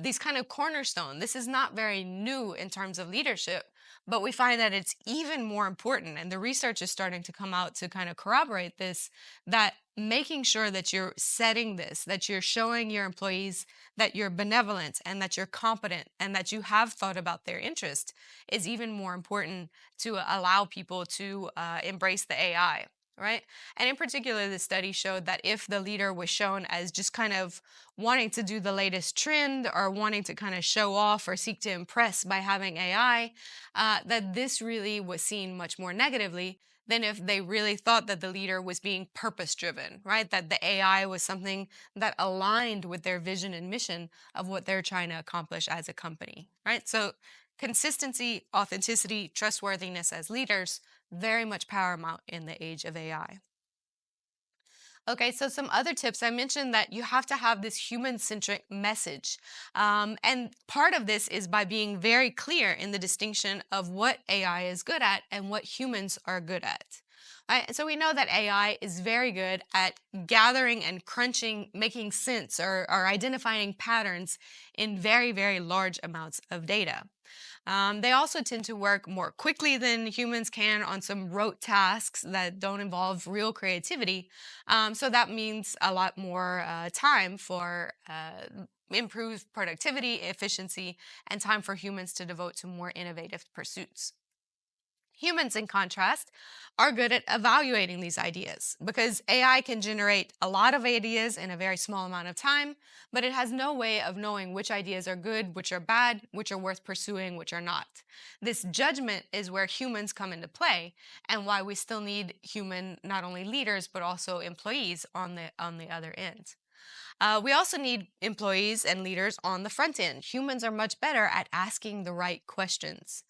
these kind of cornerstone. This is not very new in terms of leadership, but we find that it's even more important. And the research is starting to come out to kind of corroborate this, that making sure that you're setting this, that you're showing your employees that you're benevolent and that you're competent and that you have thought about their interest is even more important to allow people to embrace the AI. Right. And in particular, the study showed that if the leader was shown as just kind of wanting to do the latest trend or wanting to kind of show off or seek to impress by having AI, that this really was seen much more negatively than if they really thought that the leader was being purpose driven, right? That the AI was something that aligned with their vision and mission of what they're trying to accomplish as a company, right? So consistency, authenticity, trustworthiness as leaders very much paramount in the age of AI. Okay, so some other tips. I mentioned that you have to have this human centric message. And part of this is by being very clear in the distinction of what AI is good at and what humans are good at. Right? So we know that AI is very good at gathering and crunching, making sense or identifying patterns in very, very large amounts of data. They also tend to work more quickly than humans can on some rote tasks that don't involve real creativity. So that means a lot more time for improved productivity, efficiency, and time for humans to devote to more innovative pursuits. Humans, in contrast, are good at evaluating these ideas because AI can generate a lot of ideas in a very small amount of time, but it has no way of knowing which ideas are good, which are bad, which are worth pursuing, which are not. This judgment is where humans come into play and why we still need human, not only leaders, but also employees on the other end. We also need employees and leaders on the front end. Humans are much better at asking the right questions.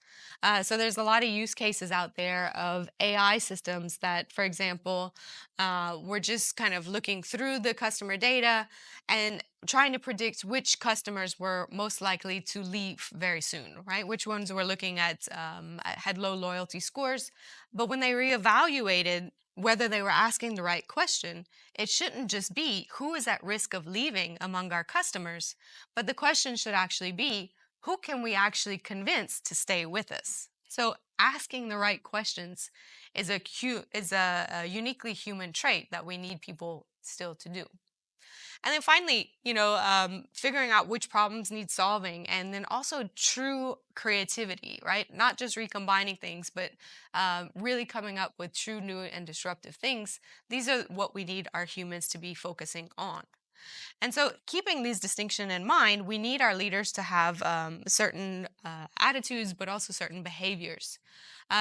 So there's a lot of use cases out there of AI systems that, for example, we're just kind of looking through the customer data and trying to predict which customers were most likely to leave very soon, right? Which ones we're looking at had low loyalty scores. But when they reevaluated whether they were asking the right question, it shouldn't just be who is at risk of leaving among our customers, but the question should actually be who can we actually convince to stay with us? So asking the right questions is a uniquely human trait that we need people still to do. And then finally, figuring out which problems need solving, and then also true creativity, right? Not just recombining things, but really coming up with true new and disruptive things. These are what we need our humans to be focusing on. And so, keeping these distinction in mind, we need our leaders to have certain attitudes, but also certain behaviors.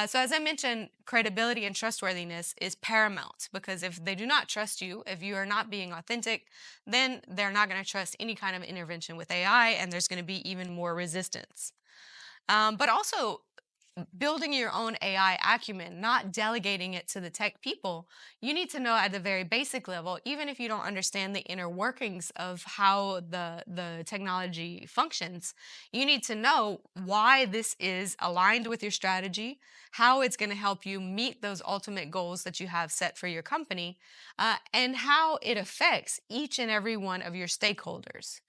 So, as I mentioned, credibility and trustworthiness is paramount because if they do not trust you, if you are not being authentic, then they're not going to trust any kind of intervention with AI, and there's going to be even more resistance. But also, building your own AI acumen, not delegating it to the tech people. You need to know at the very basic level, even if you don't understand the inner workings of how the technology functions, you need to know why this is aligned with your strategy, how it's going to help you meet those ultimate goals that you have set for your company, and how it affects each and every one of your stakeholders.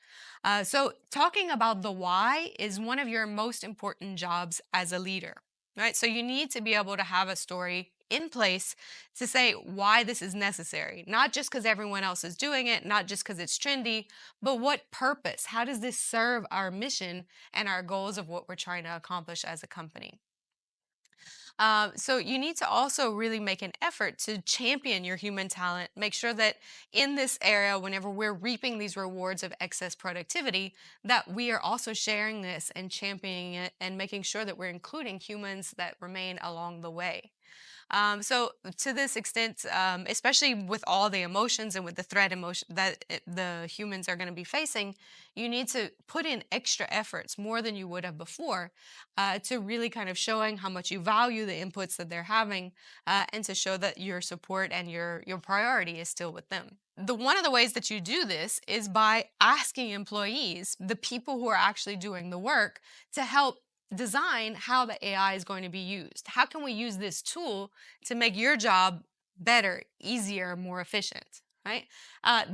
So, talking about the why is one of your most important jobs as a leader, right? So, you need to be able to have a story in place to say why this is necessary, not just because everyone else is doing it, not just because it's trendy, but what purpose? How does this serve our mission and our goals of what we're trying to accomplish as a company? So you need to also really make an effort to champion your human talent. Make sure that in this area, whenever we're reaping these rewards of excess productivity, that we are also sharing this and championing it and making sure that we're including humans that remain along the way. So to this extent, especially with all the emotions and with the threat emotion that the humans are going to be facing, you need to put in extra efforts more than you would have before to really kind of showing how much you value the inputs that they're having and to show that your support and your priority is still with them. The one of the ways that you do this is by asking employees, the people who are actually doing the work, to help design how the AI is going to be used. How can we use this tool to make your job better, easier, more efficient? Right?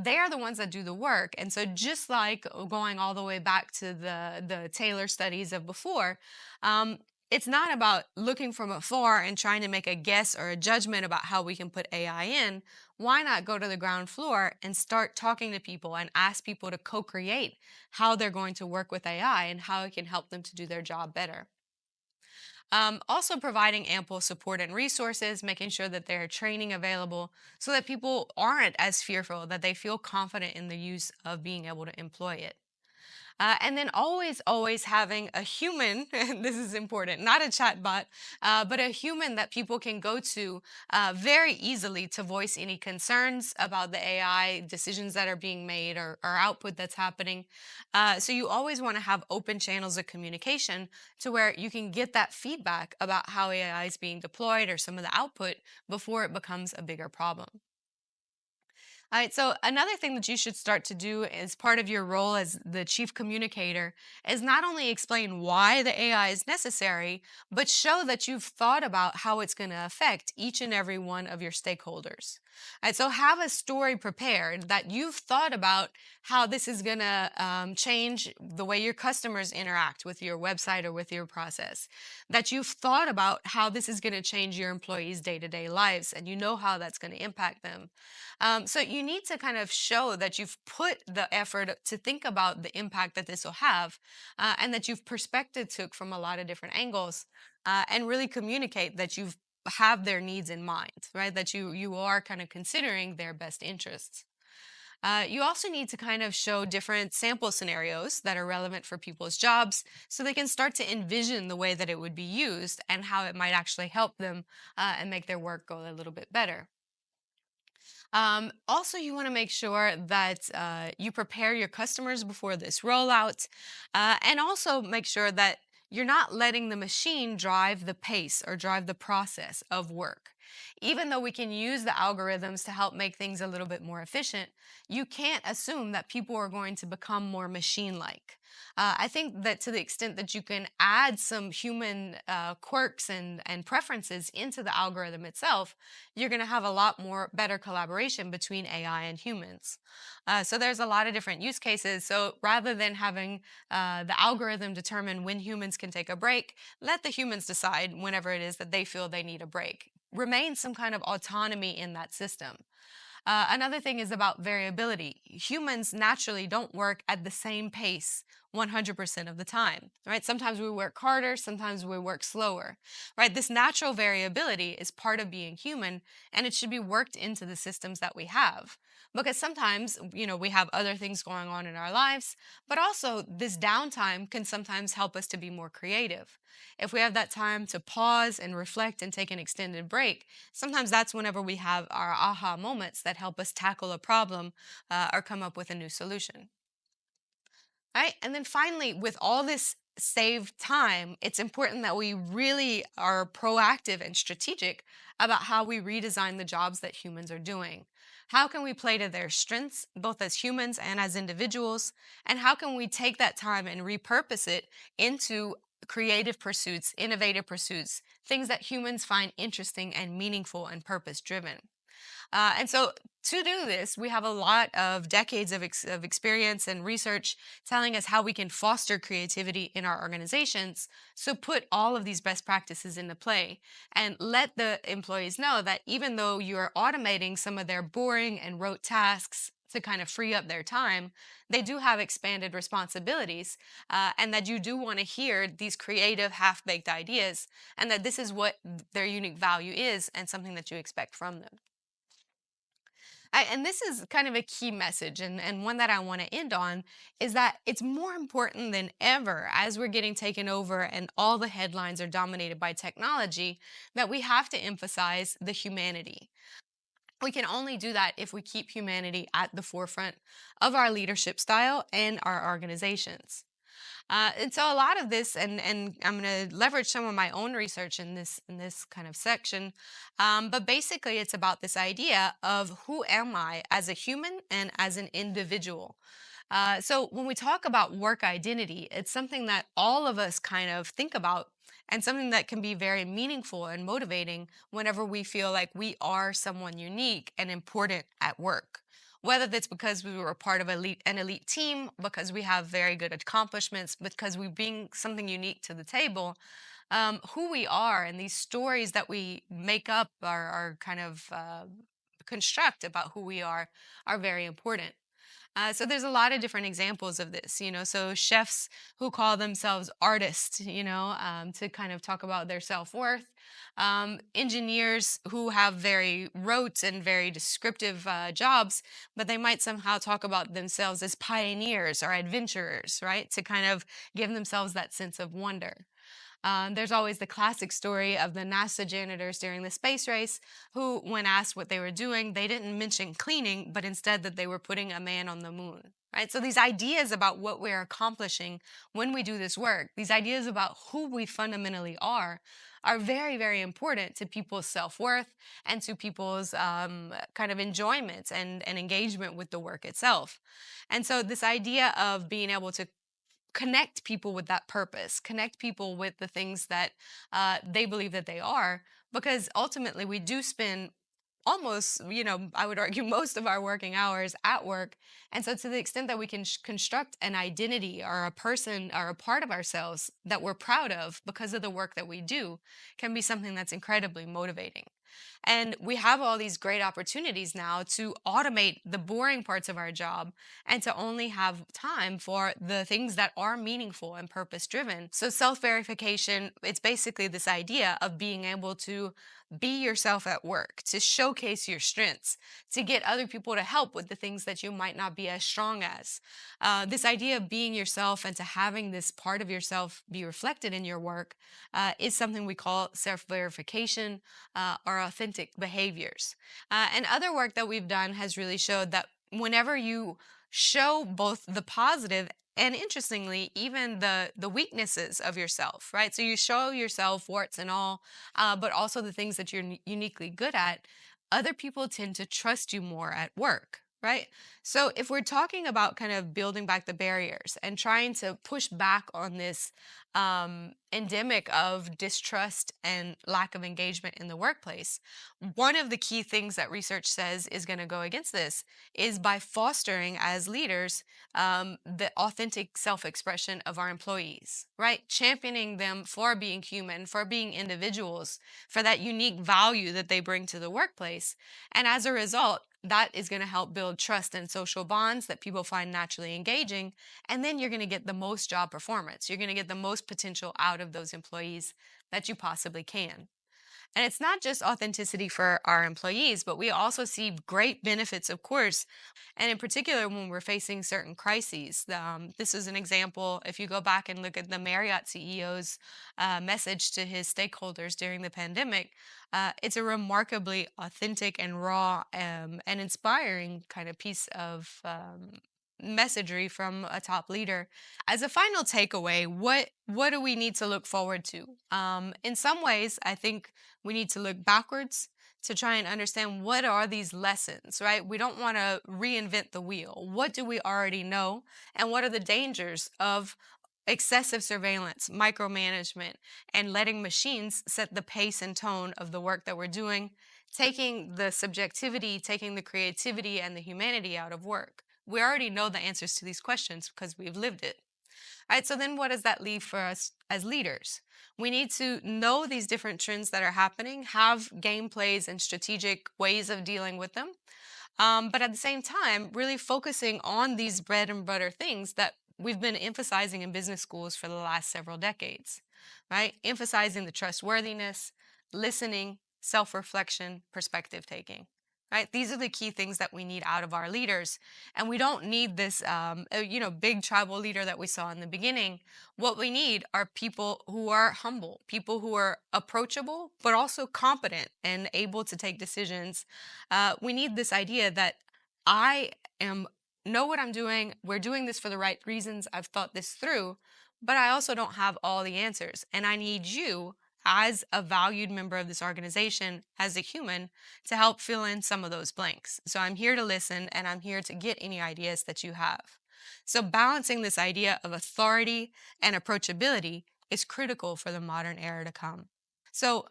They are the ones that do the work, and so just like going all the way back to the Taylor studies of before, um, it's not about looking from afar and trying to make a guess or a judgment about how we can put AI in. Why not go to the ground floor and start talking to people and ask people to co-create how they're going to work with AI and how it can help them to do their job better? Also, providing ample support and resources, making sure that there are training available so that people aren't as fearful, that they feel confident in the use of being able to employ it. And then always having a human, and this is important, not a chatbot, but a human that people can go to very easily to voice any concerns about the AI decisions that are being made or output that's happening. So you always want to have open channels of communication to where you can get that feedback about how AI is being deployed or some of the output before it becomes a bigger problem. All right, so another thing that you should start to do as part of your role as the chief communicator is not only explain why the AI is necessary, but show that you've thought about how it's going to affect each and every one of your stakeholders. All right, so have a story prepared that you've thought about how this is going to change the way your customers interact with your website or with your process, that you've thought about how this is going to change your employees' day to day lives, and you know how that's going to impact them. So you need to kind of show that you've put the effort to think about the impact that this will have, and that you've perspective took from a lot of different angles, and really communicate that you've have their needs in mind, right? That you are kind of considering their best interests. You also need to kind of show different sample scenarios that are relevant for people's jobs so they can start to envision the way that it would be used and how it might actually help them and make their work go a little bit better. Also, you want to make sure that you prepare your customers before this rollout, and also make sure that you're not letting the machine drive the pace or drive the process of work. Even though we can use the algorithms to help make things a little bit more efficient, you can't assume that people are going to become more machine like. I think that to the extent that you can add some human quirks and preferences into the algorithm itself, you're going to have a lot more better collaboration between AI and humans. So there's a lot of different use cases. So rather than having the algorithm determine when humans can take a break, let the humans decide whenever it is that they feel they need a break. Remain some kind of autonomy in that system. Another thing is about variability. Humans naturally don't work at the same pace 100% of the time, right? Sometimes we work harder, sometimes we work slower, right? This natural variability is part of being human, and it should be worked into the systems that we have. Because sometimes, we have other things going on in our lives, but also this downtime can sometimes help us to be more creative. If we have that time to pause and reflect and take an extended break, sometimes that's whenever we have our aha moments that help us tackle a problem or come up with a new solution. Right. And then finally, with all this saved time, it's important that we really are proactive and strategic about how we redesign the jobs that humans are doing. How can we play to their strengths, both as humans and as individuals? And how can we take that time and repurpose it into creative pursuits, innovative pursuits, things that humans find interesting and meaningful and purpose driven? And so to do this, we have a lot of decades of experience and research telling us how we can foster creativity in our organizations. So put all of these best practices into play and let the employees know that even though you're automating some of their boring and rote tasks to kind of free up their time, they do have expanded responsibilities, and that you do want to hear these creative, half baked ideas, and that this is what their unique value is and something that you expect from them. And this is kind of a key message, and one that I want to end on is that it's more important than ever as we're getting taken over and all the headlines are dominated by technology that we have to emphasize the humanity. We can only do that if we keep humanity at the forefront of our leadership style and our organizations. And so a lot of this, and I'm going to leverage some of my own research in this kind of section. But basically, it's about this idea of who am I as a human and as an individual. So when we talk about work identity, it's something that all of us kind of think about. And something that can be very meaningful and motivating whenever we feel like we are someone unique and important at work, whether that's because we were a part of an elite team, because we have very good accomplishments, because we bring something unique to the table. Who we are and these stories that we make up are kind of construct about who we are very important. So there's a lot of different examples of this, So chefs who call themselves artists, to kind of talk about their self-worth. Engineers who have very rote and very descriptive jobs, but they might somehow talk about themselves as pioneers or adventurers, right? To kind of give themselves that sense of wonder. There's always the classic story of the NASA janitors during the space race who, when asked what they were doing, they didn't mention cleaning, but instead that they were putting a man on the moon. Right? So these ideas about what we're accomplishing when we do this work, these ideas about who we fundamentally are very, very important to people's self-worth and to people's kind of enjoyment and engagement with the work itself. And so this idea of being able to connect people with that purpose, connect people with the things that they believe that they are, because ultimately we do spend almost, I would argue most of our working hours at work. And so, to the extent that we can construct an identity or a person or a part of ourselves that we're proud of because of the work that we do, can be something that's incredibly motivating. And we have all these great opportunities now to automate the boring parts of our job and to only have time for the things that are meaningful and purpose driven. So, self verification, it's basically this idea of being able to be yourself at work, to showcase your strengths, to get other people to help with the things that you might not be as strong as. This idea of being yourself and to having this part of yourself be reflected in your work is something we call self-verification or authentic behaviors. And other work that we've done has really showed that whenever you show both the positive and interestingly even the weaknesses of yourself, right? So you show yourself warts and all, but also the things that you're uniquely good at. Other people tend to trust you more at work, right? So if we're talking about kind of building back the barriers and trying to push back on this endemic of distrust and lack of engagement in the workplace, one of the key things that research says is going to go against this is by fostering as leaders the authentic self-expression of our employees, right? Championing them for being human, for being individuals, for that unique value that they bring to the workplace. And as a result, that is going to help build trust and social bonds that people find naturally engaging. And then you're going to get the most job performance. You're going to get the most potential out of those employees that you possibly can. And it's not just authenticity for our employees, but we also see great benefits, of course. And in particular, when we're facing certain crises. This is an example. If you go back and look at the Marriott CEO's message to his stakeholders during the pandemic, it's a remarkably authentic and raw and inspiring kind of piece of messagery from a top leader. As a final takeaway, what do we need to look forward to? In some ways, I think we need to look backwards to try and understand what are these lessons, right? We don't want to reinvent the wheel. What do we already know? And what are the dangers of excessive surveillance, micromanagement, and letting machines set the pace and tone of the work that we're doing, taking the subjectivity, taking the creativity and the humanity out of work? We already know the answers to these questions because we've lived it. All right, so then what does that leave for us as leaders? We need to know these different trends that are happening, have game plays and strategic ways of dealing with them, but at the same time, really focusing on these bread and butter things that we've been emphasizing in business schools for the last several decades, right? Emphasizing the trustworthiness, listening, self-reflection, perspective taking. Right? These are the key things that we need out of our leaders. And we don't need this, big tribal leader that we saw in the beginning. What we need are people who are humble, people who are approachable, but also competent and able to take decisions. We need this idea that I am know what I'm doing. We're doing this for the right reasons. I've thought this through, but I also don't have all the answers. And I need you as a valued member of this organization, as a human, to help fill in some of those blanks. So I'm here to listen and I'm here to get any ideas that you have. So balancing this idea of authority and approachability is critical for the modern era to come. So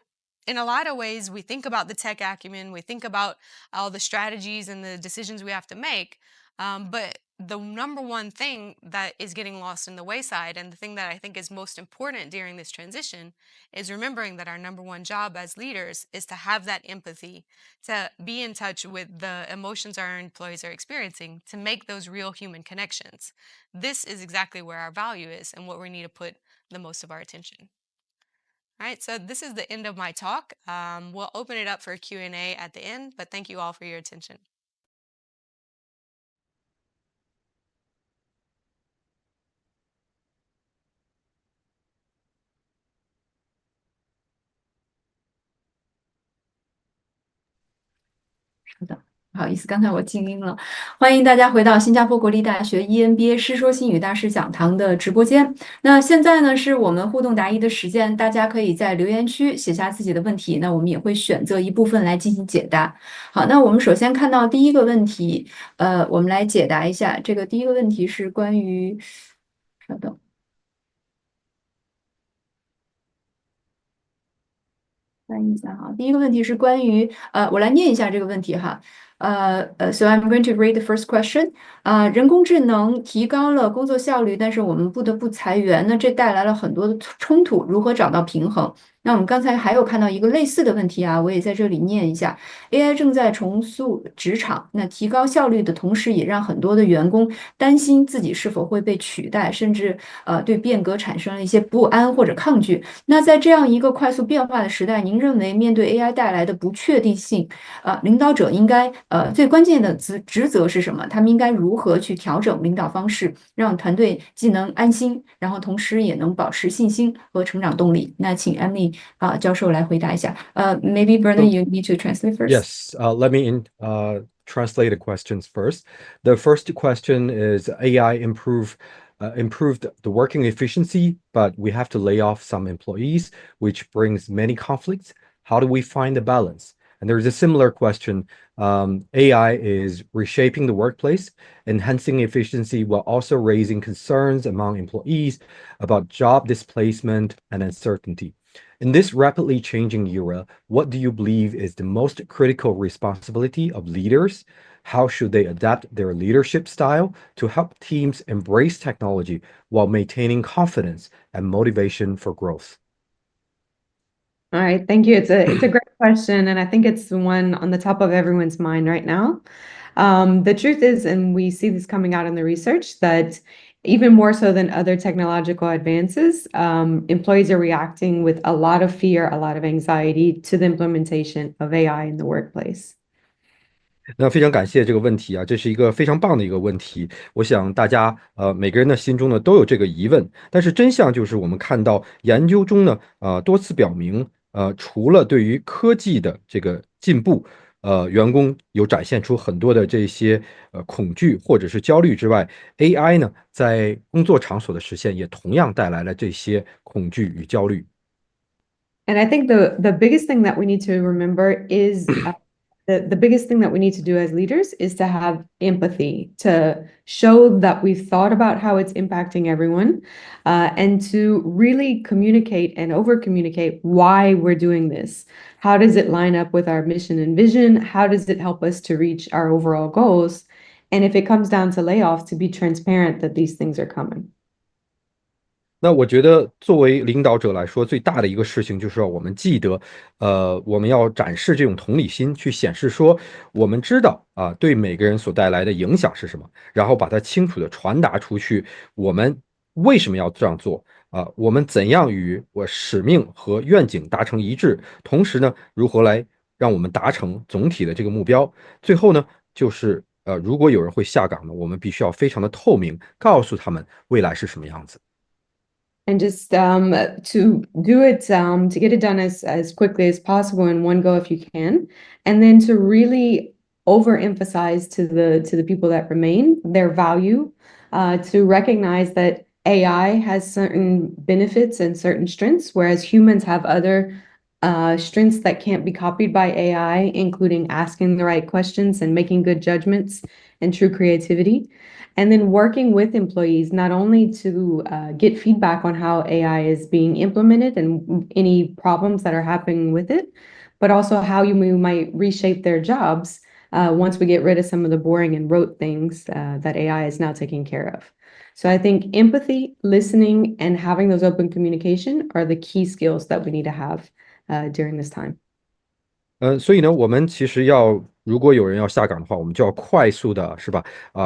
in a lot of ways, we think about the tech acumen, we think about all the strategies and the decisions we have to make, but the number one thing that is getting lost in the wayside, and the thing that I think is most important during this transition, is remembering that our number one job as leaders is to have that empathy, to be in touch with the emotions our employees are experiencing, to make those real human connections. This is exactly where our value is and what we need to put the most of our attention. All right, so this is the end of my talk. We'll open it up for Q&A at the end, but thank you all for your attention. 是的，不好意思，刚才我静音了。欢迎大家回到新加坡国立大学 EMBA 师说新语大师讲堂的直播间。那现在呢，是我们互动答疑的时间，大家可以在留言区写下自己的问题，那我们也会选择一部分来进行解答。好，那我们首先看到第一个问题，我们来解答一下。这个第一个问题是关于，稍等。翻译一下哈，第一个问题是关于我来念一下这个问题哈。So I'm going to read the first question. 人工智能提高了工作效率，但是我们不得不裁员，那这带来了很多的冲突，如何找到平衡？那我们刚才还有看到一个类似的问题啊，我也在这里念一下。AI 正在重塑职场，那提高效率的同时，也让很多的员工担心自己是否会被取代，甚至对变革产生了一些不安或者抗拒。那在这样一个快速变化的时代，您认为面对 AI 带来的不确定性，领导者应该最关键的职责是什么？他们应该如何去调整领导方式，让团队既能安心，然后同时也能保持信心和成长动力？那请 Emily 教授来回答一下。Maybe Bernard, you need to translate first. Yes, let me translate the questions first. The first question is AI improved the working efficiency, but we have to lay off some employees, which brings many conflicts. How do we find the balance? And there's a similar question. AI is reshaping the workplace, enhancing efficiency while also raising concerns among employees about job displacement and uncertainty. In this rapidly changing era, what do you believe is the most critical responsibility of leaders? How should they adapt their leadership style to help teams embrace technology while maintaining confidence and motivation for growth? All right, thank you. It's a great question, and I think it's the one on the top of everyone's mind right now. The truth is, and we see this coming out in the research, that even more so than other technological advances, employees are reacting with a lot of fear, a lot of anxiety to the implementation of AI in the workplace. 那非常感谢这个问题啊，这是一个非常棒的一个问题。我想大家每个人的心中呢都有这个疑问，但是真相就是我们看到研究中呢多次表明，除了对于科技的这个进步，员工有展现出很多的这些恐惧或者是焦虑之外，AI 呢在工作场所的实现也同样带来了这些恐惧与焦虑。And I think the biggest thing that we need to remember is the biggest thing that we need to do as leaders is to have empathy, to show that we've thought about how it's impacting everyone, and to really communicate and over communicate why we're doing this. How does it line up with our mission and vision? How does it help us to reach our overall goals? And if it comes down to layoffs, to be transparent that these things are coming. 那我觉得作为领导者来说，最大的一个事情就是要我们记得，我们要展示这种同理心，去显示说我们知道啊，对每个人所带来的影响是什么，然后把它清楚的传达出去。我们为什么要这样做啊？我们怎样与我使命和愿景达成一致？同时呢，如何来让我们达成总体的这个目标？最后呢，就是如果有人会下岗呢，我们必须要非常的透明，告诉他们未来是什么样子。And just to do it, to get it done as quickly as possible in one go if you can, and then to really overemphasize to the people that remain their value, to recognize that AI has certain benefits and certain strengths, whereas humans have other strengths that can't be copied by AI, including asking the right questions and making good judgments and true creativity. And then working with employees, not only to get feedback on how AI is being implemented and any problems that are happening with it, but also how you might reshape their jobs once we get rid of some of the boring and rote things that AI is now taking care of. So I think empathy, listening, and having those open communication are the key skills that we need to have during this time. 所以呢，我们其实如果有人要下岗的话，我们就要快速的，是吧？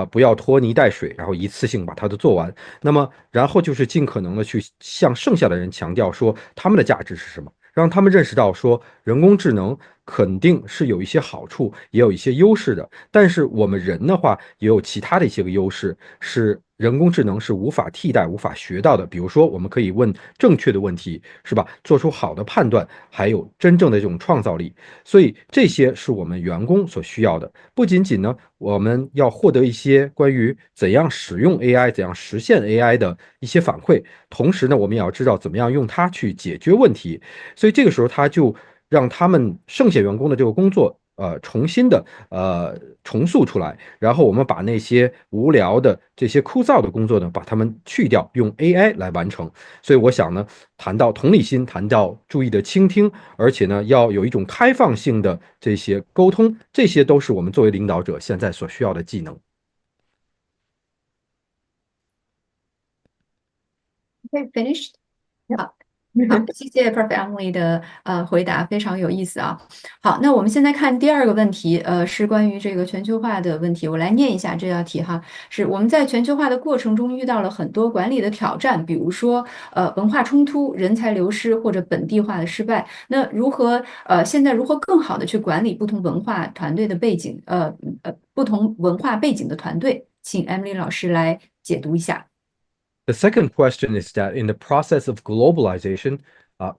不要拖泥带水，然后一次性把它都做完。那么，然后就是尽可能的去向剩下的人强调说他们的价值是什么，让他们认识到说人工智能肯定是有一些好处，也有一些优势的。但是我们人的话，也有其他的一些个优势，是人工智能是无法替代、无法学到的。比如说，我们可以问正确的问题，是吧？做出好的判断，还有真正的这种创造力。所以这些是我们员工所需要的。不仅仅呢，我们要获得一些关于怎样使用 AI、怎样实现 AI 的一些反馈，同时呢，我们也要知道怎么样用它去解决问题。所以这个时候，他就让他们剩下员工的这个工作重新的重塑出来，然后我们把那些无聊的这些枯燥的工作呢，把它们去掉，用 AI 来完成。所以我想呢，谈到同理心，谈到注意的倾听，而且呢，要有一种开放性的这些沟通，这些都是我们作为领导者现在所需要的技能。Okay, finished. 好，谢谢 Prof. Emily 的回答，非常有意思啊。好，那我们现在看第二个问题，是关于这个全球化的问题。我来念一下这道题哈，是我们在全球化的过程中遇到了很多管理的挑战，比如说文化冲突、人才流失或者本地化的失败。那现在如何更好的去管理不同文化团队的背景，不同文化背景的团队？请 Emily 老师来解读一下。The second question is that in the process of globalization,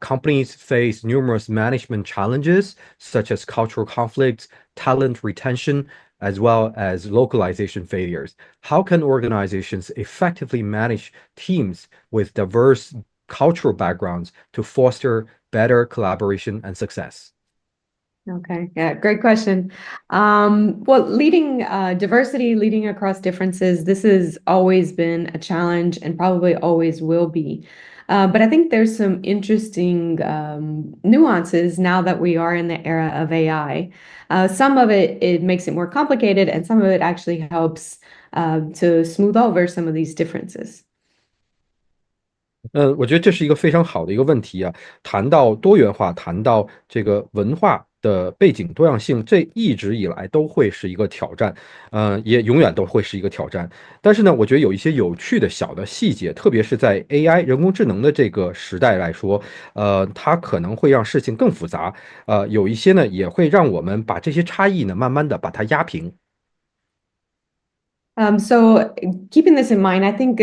companies face numerous management challenges, such as cultural conflicts, talent retention, as well as localization failures. How can organizations effectively manage teams with diverse cultural backgrounds to foster better collaboration and success? Okay, yeah, great question. Well, leading diversity, leading across differences, this has always been a challenge and probably always will be. But I think there's some interesting nuances now that we are in the era of AI. Some of it makes it more complicated, and some of it actually helps to smooth over some of these differences. 我觉得这是一个非常好的一个问题啊。谈到多元化，谈到这个文化的背景多样性，这一直以来都会是一个挑战，也永远都会是一个挑战。但是呢，我觉得有一些有趣的小的细节，特别是在 AI 人工智能的这个时代来说，它可能会让事情更复杂，有一些呢也会让我们把这些差异呢慢慢的把它压平。So keeping this in mind, I think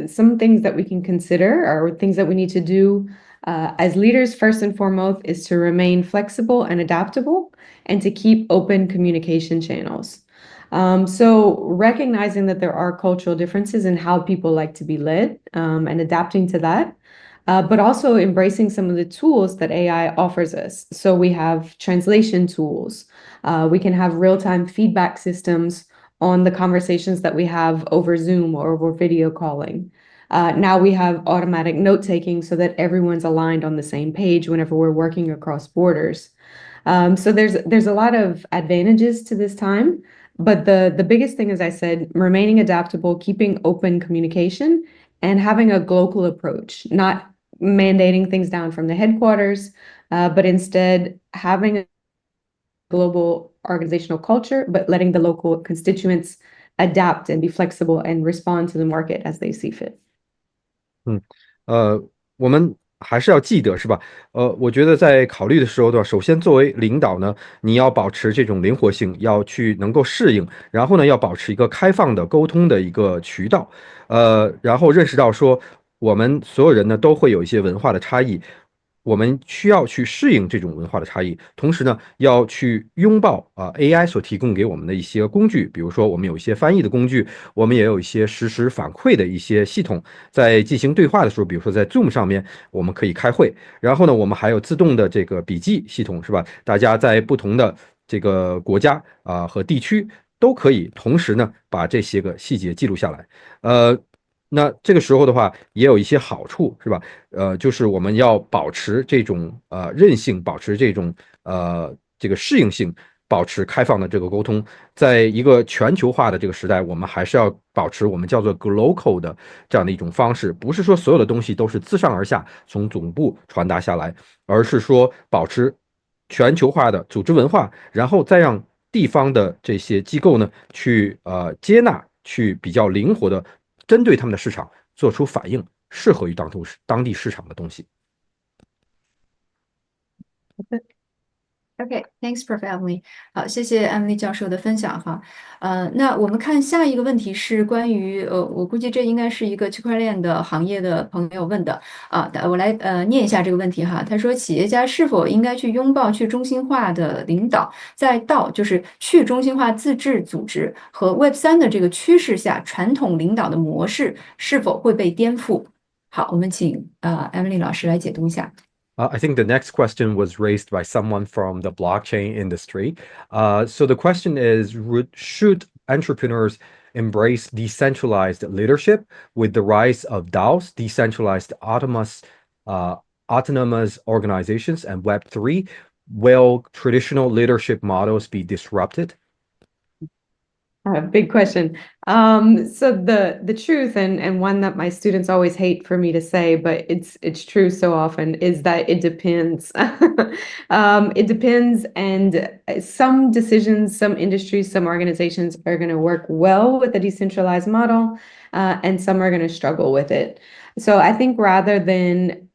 some things that we can consider or things that we need to do as leaders, first and foremost, is to remain flexible and adaptable and to keep open communication channels. So recognizing that there are cultural differences in how people like to be led, and adapting to that. But also embracing some of the tools that AI offers us. So we have translation tools. We can have real-time feedback systems on the conversations that we have over Zoom or over video calling. Now we have automatic note taking so that everyone's aligned on the same page whenever we're working across borders. So there's a lot of advantages to this time, but the biggest thing, as I said, remaining adaptable, keeping open communication, and having a global approach, not mandating things down from the headquarters, but instead having a global organizational culture, but letting the local constituents adapt and be flexible and respond to the market as they see fit. 我们还是要记得，是吧？我觉得在考虑的时候，对吧？首先，作为领导呢，你要保持这种灵活性，要去能够适应，然后呢，要保持一个开放的沟通的一个渠道，然后认识到说，我们所有人呢都会有一些文化的差异，我们需要去适应这种文化的差异，同时呢，要去拥抱AI 所提供给我们的一些工具，比如说我们有一些翻译的工具，我们也有一些实时反馈的一些系统，在进行对话的时候，比如说在 Zoom 上面，我们可以开会，然后呢，我们还有自动的这个笔记系统，是吧？大家在不同的这个国家和地区都可以同时呢把这些个细节记录下来，那这个时候的话，也有一些好处，是吧？就是我们要保持这种韧性，保持这种这个适应性，保持开放的这个沟通。在一个全球化的这个时代，我们还是要保持我们叫做 global 的这样的一种方式，不是说所有的东西都是自上而下从总部传达下来，而是说保持全球化的组织文化，然后再让地方的这些机构呢去接纳，去比较灵活的针对他们的市场做出反应，适合于当地市场的东西。Okay, thanks, Prof. Emily. 好，谢谢 Emily 教授的分享哈。那我们看下一个问题是关于我估计这应该是一个区块链的行业的朋友问的啊。我来念一下这个问题哈。他说，企业家是否应该去拥抱去中心化的领导，在道就是去中心化自治组织和 Web3的这个趋势下，传统领导的模式是否会被颠覆？好，我们请Emily 老师来解读一下。I think the next question was raised by someone from the blockchain industry. So the question is, should entrepreneurs embrace decentralized leadership with the rise of DAOs, decentralized autonomous organizations, and Web3? Will traditional leadership models be disrupted? Big question. So the truth, and one that my students always hate for me to say, but it's true so often, is that it depends. It depends, and some decisions, some industries, some organizations are going to work well with a decentralized model, and some are going to struggle with it. So I think rather than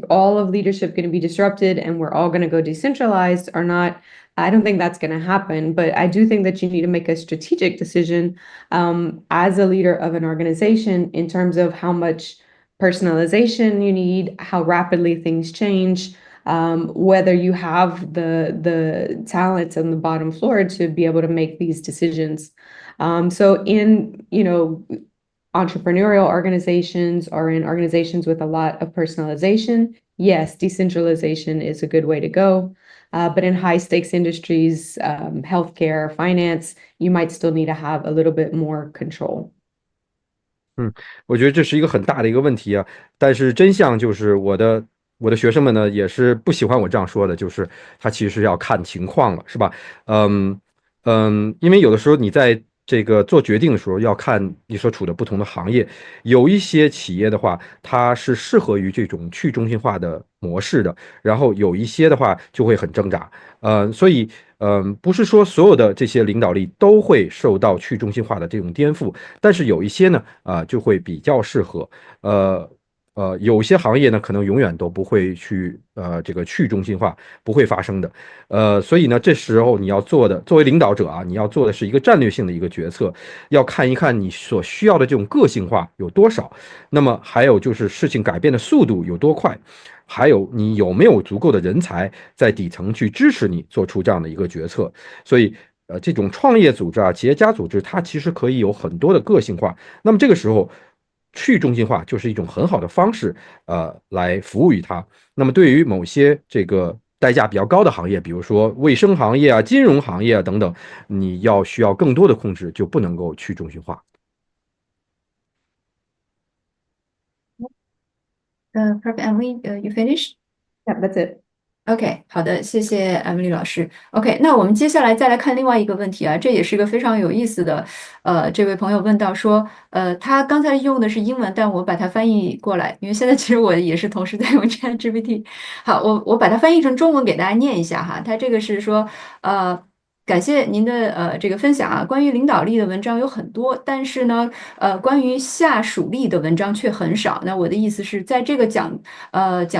all of leadership going to be disrupted and we're all going to go decentralized or not, I don't think that's going to happen, but I do think that you need to make a strategic decision as a leader of an organization in terms of how much personalization you need, how rapidly things change, whether you have the talents on the bottom floor to be able to make these decisions. So in, entrepreneurial organizations or in organizations with a lot of personalization, yes, decentralization is a good way to go. But in high stakes industries, healthcare, finance, you might still need to have a little bit more control. 我觉得这是一个很大的一个问题啊。但是真相就是我的学生们呢也是不喜欢我这样说的，就是他其实要看情况了，是吧？因为有的时候你在这个做决定的时候要看你所处的不同的行业，有一些企业的话，它是适合于这种去中心化的模式的，然后有一些的话就会很挣扎。所以不是说所有的这些领导力都会受到去中心化的这种颠覆，但是有一些呢，就会比较适合。有些行业呢，可能永远都不会去这个去中心化不会发生的。所以呢，这时候你要做的，作为领导者啊，你要做的是一个战略性的一个决策，要看一看你所需要的这种个性化有多少，那么还有就是事情改变的速度有多快，还有你有没有足够的人才在底层去支持你做出这样的一个决策。所以这种创业组织啊、企业家组织，它其实可以有很多的个性化。那么这个时候，去中心化就是一种很好的方式，来服务于它。那么对于某些这个代价比较高的行业，比如说卫生行业啊、金融行业啊等等，你需要更多的控制，就不能够去中心化。Perfect, Emily, you finished? Yeah, that's it. OK，好的，谢谢 Emily 老师。OK，那我们接下来再来看另外一个问题啊，这也是一个非常有意思的。这位朋友问到说，他刚才用的是英文，但我把它翻译过来，因为现在其实我也是同时在用 ChatGPT。好，我把它翻译成中文给大家念一下哈。他这个是说，感谢您的这个分享啊，关于领导力的文章有很多，但是呢，关于下属力的文章却很少。那我的意思是在这个讲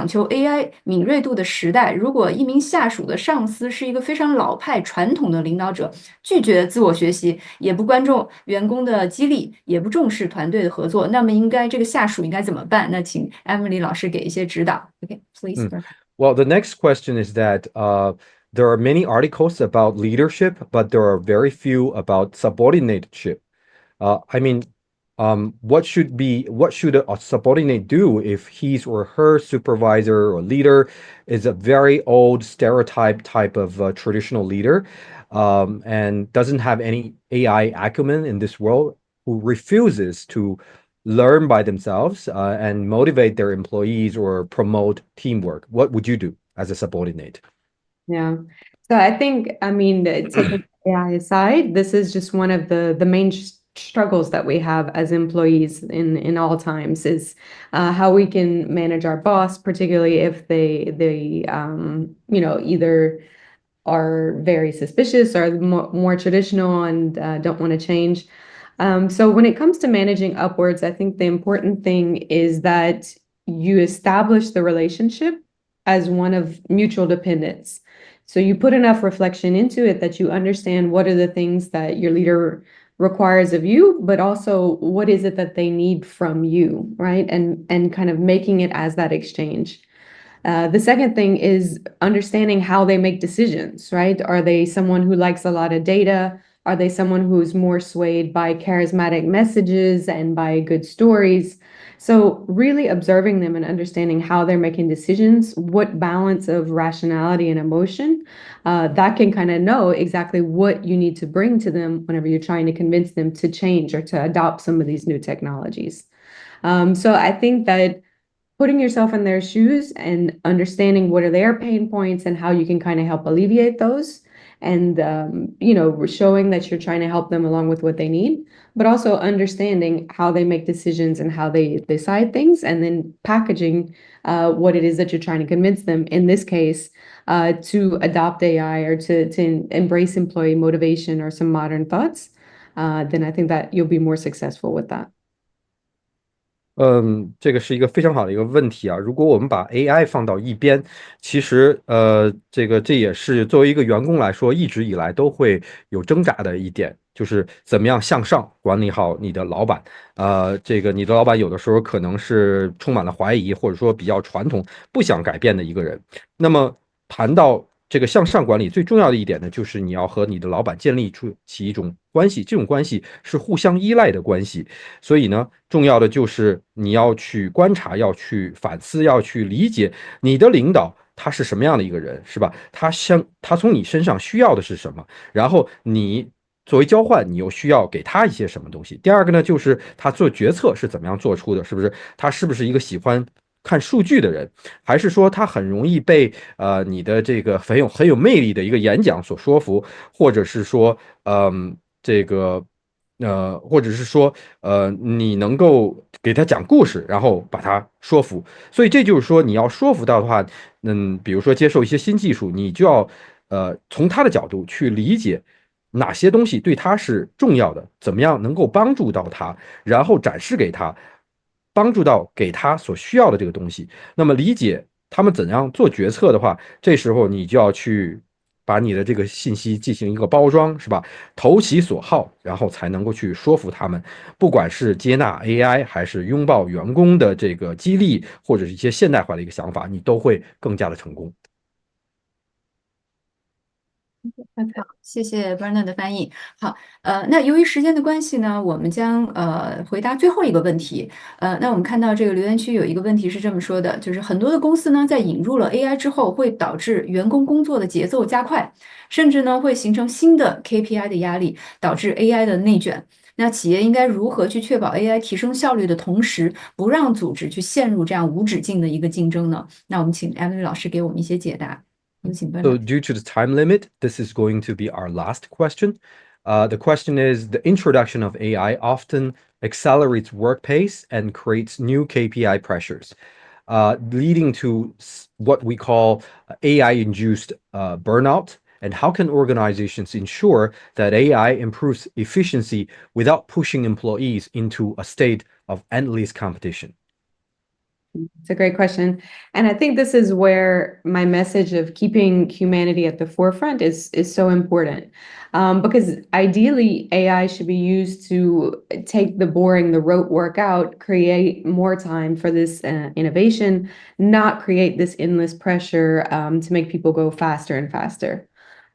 求 AI 敏锐度的时代，如果一名下属的上司是一个非常老派传统的领导者，拒绝自我学习，也不关注员工的激励，也不重视团队的合作，那么这个下属应该怎么办？那请 Emily 老师给一些指导。OK, please. Well, the next question is that there are many articles about leadership, but there are very few about subordinateship. What should a subordinate do if his or her supervisor or leader is a very old stereotype type of traditional leader, and doesn't have any AI acumen in this world, who refuses to learn by themselves and motivate their employees or promote teamwork? What would you do as a subordinate? Yeah. So I think, taking AI aside, this is just one of the main struggles that we have as employees in all times is how we can manage our boss, particularly if they either are very suspicious or more traditional and don't want to change. So when it comes to managing upwards, I think the important thing is that you establish the relationship as one of mutual dependence. So you put enough reflection into it that you understand what are the things that your leader requires of you, but also what is it that they need from you, right? And kind of making it as that exchange. The second thing is understanding how they make decisions, right? Are they someone who likes a lot of data, Are they someone who's more swayed by charismatic messages and by good stories? So really observing them and understanding how they're making decisions, what balance of rationality and emotion, that can kind of know exactly what you need to bring to them whenever you're trying to convince them to change or to adopt some of these new technologies. So I think that putting yourself in their shoes and understanding what are their pain points and how you can kind of help alleviate those, and showing that you're trying to help them along with what they need, but also understanding how they make decisions and how they decide things, and then packaging what it is that you're trying to convince them, in this case, to adopt AI or to embrace employee motivation or some modern thoughts, then I think that you'll be more successful with that. 这个是一个非常好的一个问题啊。如果我们把 AI 放到一边，其实这也是作为一个员工来说，一直以来都会有挣扎的一点，就是怎么样向上管理好你的老板。你的老板有的时候可能是充满了怀疑，或者说比较传统，不想改变的一个人。那么谈到这个向上管理，最重要的一点呢，就是你要和你的老板建立起一种关系，这种关系是互相依赖的关系。所以呢，重要的就是你要去观察，要去反思，要去理解你的领导他是什么样的一个人，是吧？他从你身上需要的是什么，然后你作为交换，你又需要给他一些什么东西。第二个呢，就是他做决策是怎么样做出的，是不是？他是不是一个喜欢看数据的人，还是说他很容易被你的这个很有魅力的一个演讲所说服，或者是说或者是说你能够给他讲故事，然后把他说服。所以这就是说，你要说服到的话，比如说接受一些新技术，你就要从他的角度去理解哪些东西对他是重要的，怎么样能够帮助到他，然后展示给他，帮助到给他所需要的这个东西。那么理解他们怎样做决策的话，这时候你就要去把你的这个信息进行一个包装，是吧？投其所好，然后才能够去说服他们，不管是接纳 AI 还是拥抱员工的这个激励，或者是一些现代化的一个想法，你都会更加的成功。好，谢谢 Bernard 的翻译。好，那由于时间的关系呢，我们将回答最后一个问题。那我们看到这个留言区有一个问题是这么说的，就是很多的公司呢，在引入了 AI 之后，会导致员工工作的节奏加快，甚至呢会形成新的 KPI 的压力，导致 AI 的内卷。那企业应该如何去确保 AI 提升效率的同时，不让组织去陷入这样无止境的一个竞争呢？那我们请 Emily 老师给我们一些解答。有请 So, Bernard。due to the time limit, this is going to be our last question. The question is, the introduction of AI often accelerates work pace and creates new KPI pressures, leading to what we call AI-induced burnout. And how can organizations ensure that AI improves efficiency without pushing employees into a state of endless competition? It's a great question. And I think this is where my message of keeping humanity at the forefront is so important. Because ideally, AI should be used to take the boring, the rote work out, create more time for this innovation, not create this endless pressure to make people go faster and faster.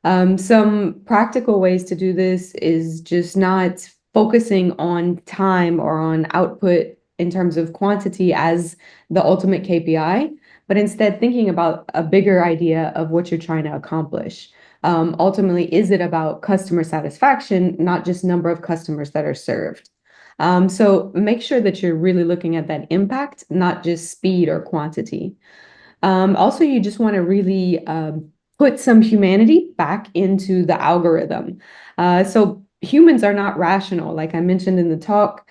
Some practical ways to do this is just not focusing on time or on output in terms of quantity as the ultimate KPI, but instead thinking about a bigger idea of what you're trying to accomplish. Ultimately, is it about customer satisfaction, not just number of customers that are served? So make sure that you're really looking at that impact, not just speed or quantity. Also, you just want to really put some humanity back into the algorithm. So humans are not rational, like I mentioned in the talk.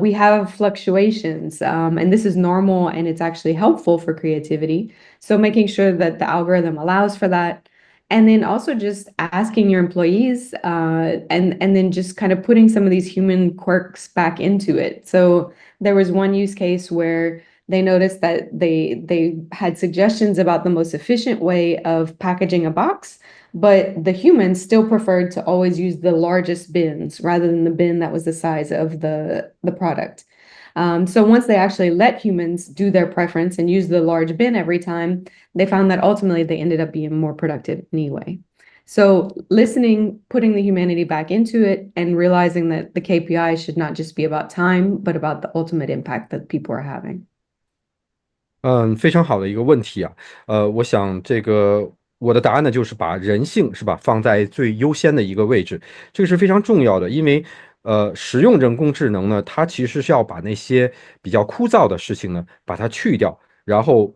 We have fluctuations, and this is normal, and it's actually helpful for creativity. So making sure that the algorithm allows for that. And then also just asking your employees, and then just kind of putting some of these human quirks back into it. So there was one use case where they noticed that they had suggestions about the most efficient way of packaging a box, but the humans still preferred to always use the largest bins rather than the bin that was the size of the product. So once they actually let humans do their preference and use the large bin every time, they found that ultimately they ended up being more productive anyway. So listening, putting the humanity back into it, and realizing that the KPI should not just be about time, but about the ultimate impact that people are having. 非常好的一个问题啊。我想这个我的答案呢，就是把人性是吧放在最优先的一个位置，这个是非常重要的。因为使用人工智能呢，它其实是要把那些比较枯燥的事情呢，把它去掉，然后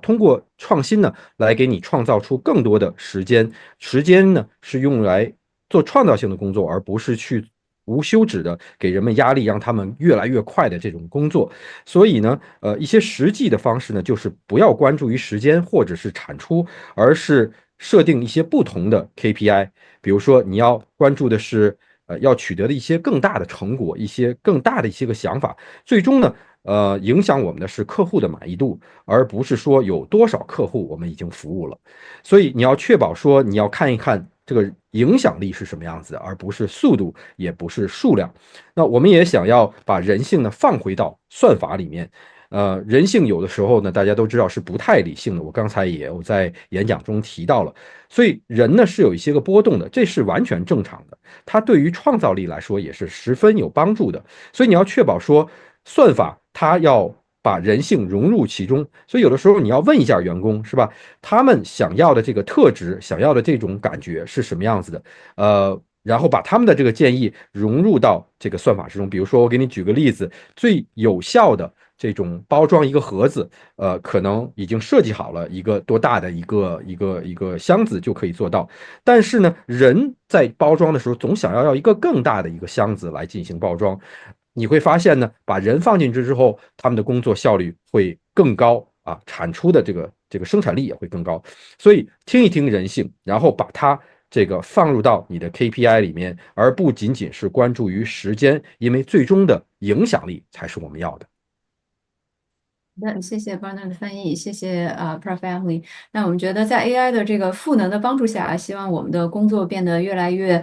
通过创新呢，来给你创造出更多的时间。时间呢是用来做创造性的工作，而不是去无休止的给人们压力，让他们越来越快的这种工作。所以呢，一些实际的方式呢，就是不要关注于时间或者是产出，而是设定一些不同的 KPI。比如说，你要关注的是，要取得的一些更大的成果，一些更大的一些个想法。最终呢，影响我们的是客户的满意度，而不是说有多少客户我们已经服务了。所以你要确保说，你要看一看这个影响力是什么样子的，而不是速度，也不是数量。那我们也想要把人性呢放回到算法里面。人性有的时候呢，大家都知道是不太理性的，我刚才也有在演讲中提到了。所以人呢是有一些个波动的，这是完全正常的。它对于创造力来说也是十分有帮助的。所以你要确保说，算法它要把人性融入其中。所以有的时候你要问一下员工，是吧？他们想要的这个特质，想要的这种感觉是什么样子的？然后把他们的这个建议融入到这个算法之中。比如说，我给你举个例子，最有效的这种包装一个盒子，可能已经设计好了一个多大的一个箱子就可以做到。但是呢，人在包装的时候总想要一个更大的一个箱子来进行包装。你会发现呢，把人放进去之后，他们的工作效率会更高啊，产出的这个生产力也会更高。所以听一听人性，然后把它这个放入到你的 KPI 里面，而不仅仅是关注于时间，因为最终的影响力才是我们要的。那谢谢 Barna 的翻译，谢谢Prof Emily。那我们觉得在 AI 的这个赋能的帮助下，希望我们的工作变得越来越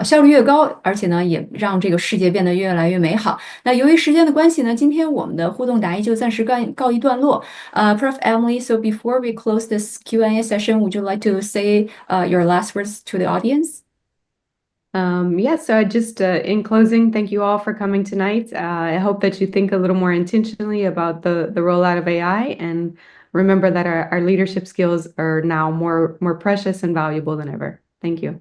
效率越高，而且呢也让这个世界变得越来越美好。那由于时间的关系呢，今天我们的互动答疑就暂时告一段落。Prof Emily，so before we close this Q&A session, would you like to say your last words to the audience? Yes, so just in closing, thank you all for coming tonight. I hope that you think a little more intentionally about the rollout of AI, and remember that our leadership skills are now more precious and valuable than ever. Thank you.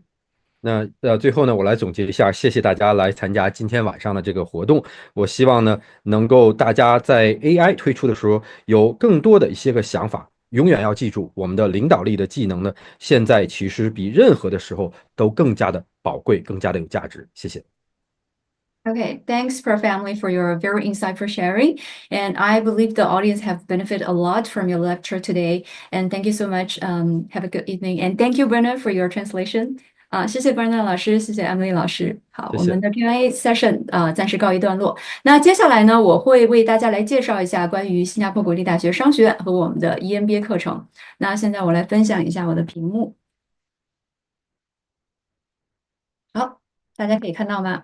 那最后呢，我来总结一下，谢谢大家来参加今天晚上的这个活动。我希望呢，能够大家在 AI 推出的时候有更多的一些个想法。永远要记住，我们的领导力的技能呢，现在其实比任何的时候都更加的宝贵，更加的有价值。谢谢。Okay, thanks, Prof. Emily, for your very insightful sharing. And I believe the audience have benefited a lot from your lecture today. And thank you so much. Have a good evening. And thank you, Bernard, for your translation. 谢谢 Bernard 老师，谢谢 Emily 老师。好，谢谢。我们的 Q&A session 暂时告一段落。那接下来呢，我会为大家来介绍一下关于新加坡国立大学商学院和我们的 EMBA 课程。那现在我来分享一下我的屏幕。好，大家可以看到吗？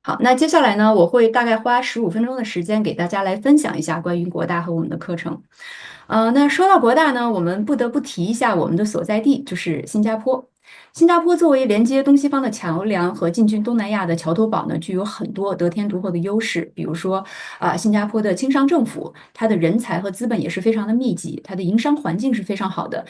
好，那接下来呢，我会大概花15分钟的时间给大家来分享一下关于国大和我们的课程。那说到国大呢，我们不得不提一下我们的所在地，就是新加坡。新加坡作为连接东西方的桥梁和进军东南亚的桥头堡呢，具有很多得天独厚的优势。比如说，新加坡的轻商政府，它的人才和资本也是非常的密集，它的营商环境是非常好的。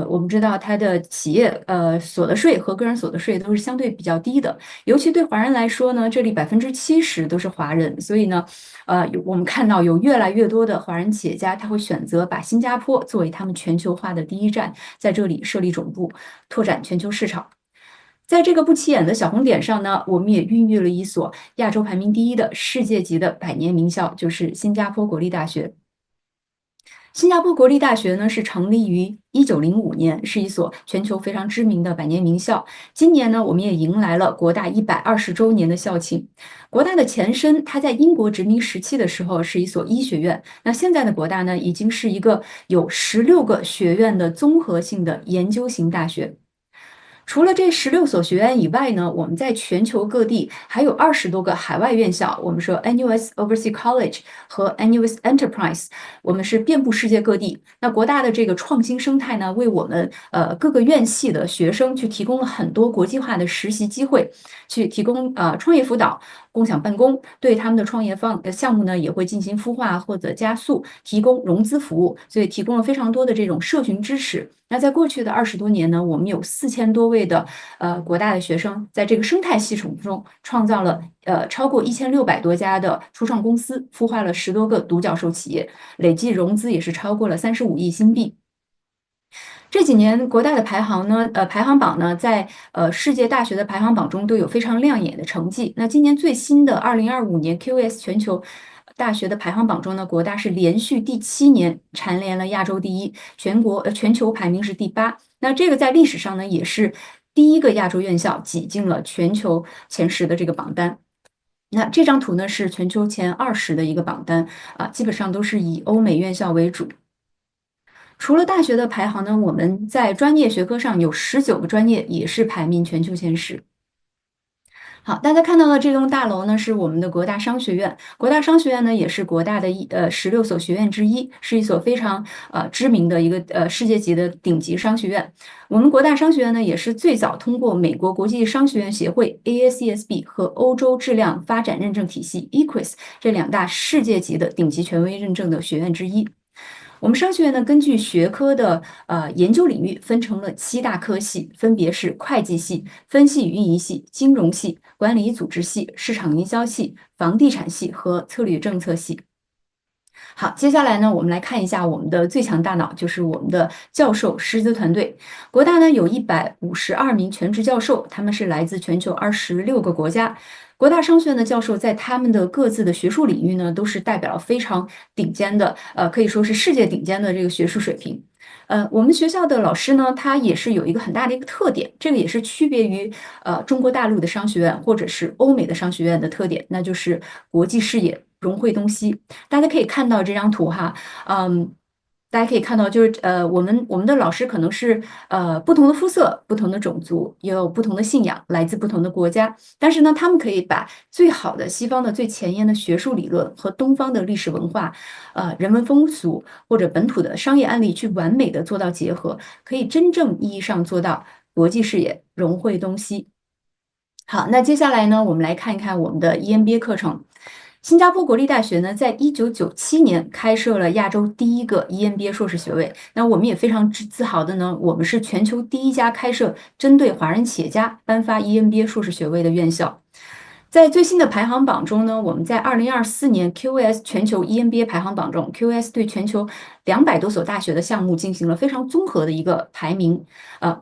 我们知道它的企业所得税和个人所得税都是相对比较低的，尤其对华人来说呢，这里70%都是华人，所以呢，我们看到有越来越多的华人企业家，他会选择把新加坡作为他们全球化的第一站，在这里设立总部，拓展全球市场。在这个不起眼的小红点上呢，我们也孕育了一所亚洲排名第一的世界级的百年名校，就是新加坡国立大学。新加坡国立大学呢是成立于1905年，是一所全球非常知名的百年名校。今年呢，我们也迎来了国大120周年的校庆。国大的前身，它在英国殖民时期的时候是一所医学院，那现在的国大呢，已经是一个有16个学院的综合性的研究型大学。除了这16所学院以外呢，我们在全球各地还有20多个海外院校，我们说 NUS Overseas College 和 NUS Enterprise，我们是遍布世界各地。那国大的这个创新生态呢，为我们各个院系的学生去提供了很多国际化的实习机会，去提供创业辅导、共享办公，对他们的创业项目呢也会进行孵化或者加速，提供融资服务，所以提供了非常多的这种社群支持。那在过去的20多年呢，我们有4000多位的国大的学生，在这个生态系统中创造了超过1600多家的初创公司，孵化了10多个独角兽企业，累计融资也是超过了35亿新币。这几年国大的排行榜呢，在世界大学的排行榜中都有非常亮眼的成绩。那今年最新的2025年 QS 全球大学的排行榜中呢，国大是连续第7年蝉联了亚洲第一，全球排名是第8。那这个在历史上呢，也是第一个亚洲院校挤进了全球前10的这个榜单。那这张图呢是全球前20的一个榜单基本上都是以欧美院校为主。除了大学的排行呢，我们在专业学科上有19个专业也是排名全球前10。好，大家看到的这栋大楼呢，是我们的国大商学院。国大商学院呢，也是国大的16所学院之一，是一所非常知名的一个世界级的顶级商学院。我们国大商学院呢，也是最早通过美国国际商学院协会 AACSB 和欧洲质量发展认证体系 EQUIS 这2大世界级的顶级权威认证的学院之一。我们商学院呢，根据学科的研究领域分成了7大科系，分别是会计系、分析与运营系、金融系、管理与组织系、市场营销系、房地产系和策略政策系。好，接下来呢，我们来看一下我们的最强大脑，就是我们的教授师资团队。国大呢有152名全职教授，他们是来自全球26个国家。国大商学院的教授在他们的各自的学术领域呢，都是代表了非常顶尖的，可以说是世界顶尖的这个学术水平。我们学校的老师呢，他也是有一个很大的一个特点，这个也是区别于中国大陆的商学院或者是欧美的商学院的特点，那就是国际视野，融汇东西。大家可以看到这张图哈，大家可以看到，就是我们的老师可能是不同的肤色、不同的种族，也有不同的信仰，来自不同的国家。但是呢，他们可以把最好的西方的最前沿的学术理论和东方的历史文化、人文风俗或者本土的商业案例去完美的做到结合，可以真正意义上做到国际视野，融汇东西。好，那接下来呢，我们来看一看我们的 EMBA 课程。新加坡国立大学呢，在1997年开设了亚洲第一个 EMBA 硕士学位。那我们也非常自豪的呢，我们是全球第一家开设针对华人企业家颁发 EMBA 硕士学位的院校。在最新的排行榜中呢，我们在2024年 QS 全球 EMBA 排行榜中 ，QS 对全球200多所大学的项目进行了非常综合的一个排名。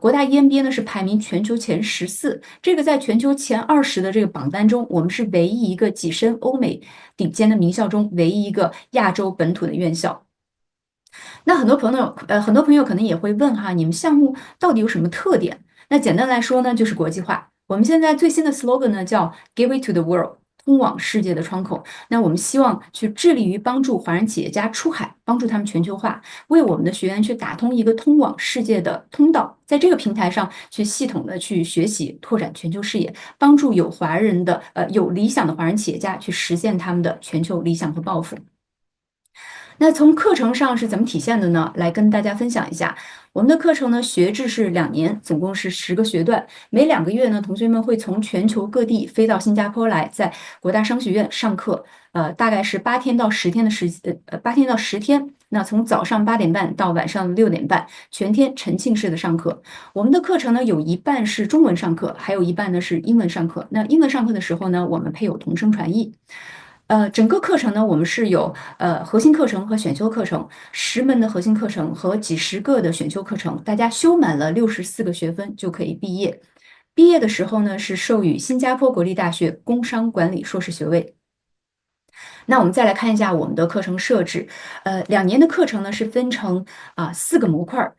国大 EMBA 呢是排名全球前14，这个在全球前20的这个榜单中，我们是唯一一个跻身欧美顶尖的名校中唯一一个亚洲本土的院校。那很多朋友可能也会问哈，你们项目到底有什么特点？那简单来说呢，就是国际化。我们现在最新的 slogan 呢叫 "Give it to the world"， 通往世界的窗口。那我们希望去致力于帮助华人企业家出海，帮助他们全球化，为我们的学员去打通一个通往世界的通道，在这个平台上去系统的去学习，拓展全球视野，帮助有理想的华人企业家去实现他们的全球理想和抱负。那从课程上是怎么体现的呢？来跟大家分享一下，我们的课程呢，学制是2年，总共是10个学段，每2个月呢，同学们会从全球各地飞到新加坡来，在国大商学院上课，大概是8天到10天的8天到10天。那从早上8点半到晚上6点半，全天沉浸式的上课。我们的课程呢，有一半是中文上课，还有一半呢是英文上课。那英文上课的时候呢，我们配有同声传译。整个课程呢，我们是有核心课程和选修课程，10门的核心课程和几十个的选修课程，大家修满了64个学分就可以毕业。毕业的时候呢，是授予新加坡国立大学工商管理硕士学位。那我们再来看一下我们的课程设置，2年的课程呢是分成4个模块。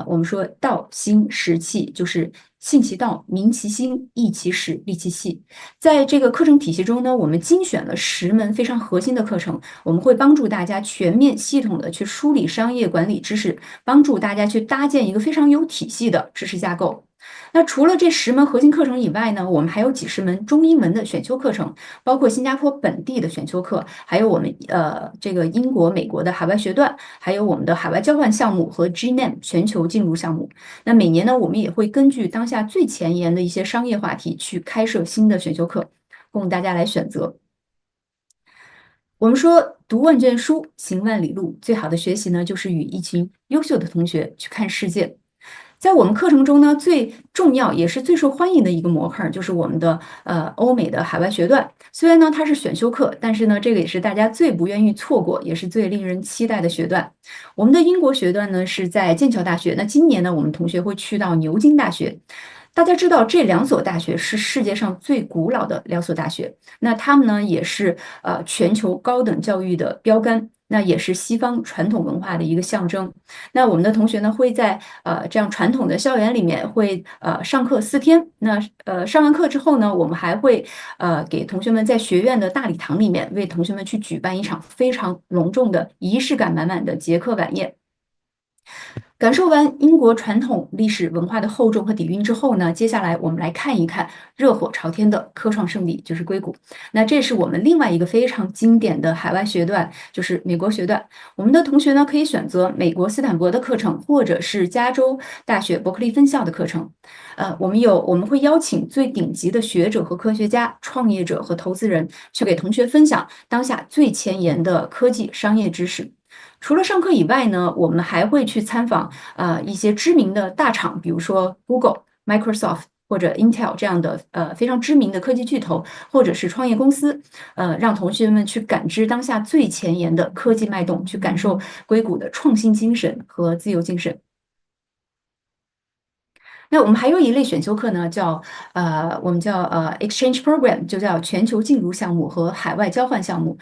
我们说道、心、识、气，就是信其道、明其心、义其实、利其器。在这个课程体系中呢，我们精选了10门非常核心的课程，我们会帮助大家全面系统的去梳理商业管理知识，帮助大家去搭建一个非常有体系的知识架构。那除了这10门核心课程以外呢，我们还有几十门中英文的选修课程，包括新加坡本地的选修课，还有我们这个英国、美国的海外学段，还有我们的海外交换项目和 GNAM 全球进入项目。那每年呢，我们也会根据当下最前沿的一些商业话题去开设新的选修课，供大家来选择。我们说读万卷书，行万里路，最好的学习呢，就是与一群优秀的同学去看世界。在我们课程中呢，最重要也是最受欢迎的一个模块，就是我们的欧美的海外学段。虽然呢它是选修课，但是呢这个也是大家最不愿意错过，也是最令人期待的学段。我们的英国学段呢是在剑桥大学，那今年呢我们同学会去到牛津大学。大家知道这2所大学是世界上最古老的2所大学，那他们呢也是全球高等教育的标杆。那也是西方传统文化的一个象征。那我们的同学呢，会在这样传统的校园里面会上课4天。那上完课之后呢，我们还会给同学们在学院的大礼堂里面为同学们去举办一场非常隆重的仪式感满满的结课晚宴。感受完英国传统历史文化的厚重和底蕴之后呢，接下来我们来看一看热火朝天的科创圣地，就是硅谷。那这是我们另外一个非常经典的海外学段，就是美国学段。我们的同学呢可以选择美国斯坦福的课程，或者是加州大学伯克利分校的课程。我们会邀请最顶级的学者和科学家、创业者和投资人去给同学分享当下最前沿的科技商业知识。除了上课以外呢，我们还会去参访一些知名的大厂，比如说 Google、Microsoft 或者 Intel 这样的非常知名的科技巨头，或者是创业公司，让同学们去感知当下最前沿的科技脉动，去感受硅谷的创新精神和自由精神。那我们还有一类选修课呢，我们叫exchange program，就叫全球进入项目和海外交换项目。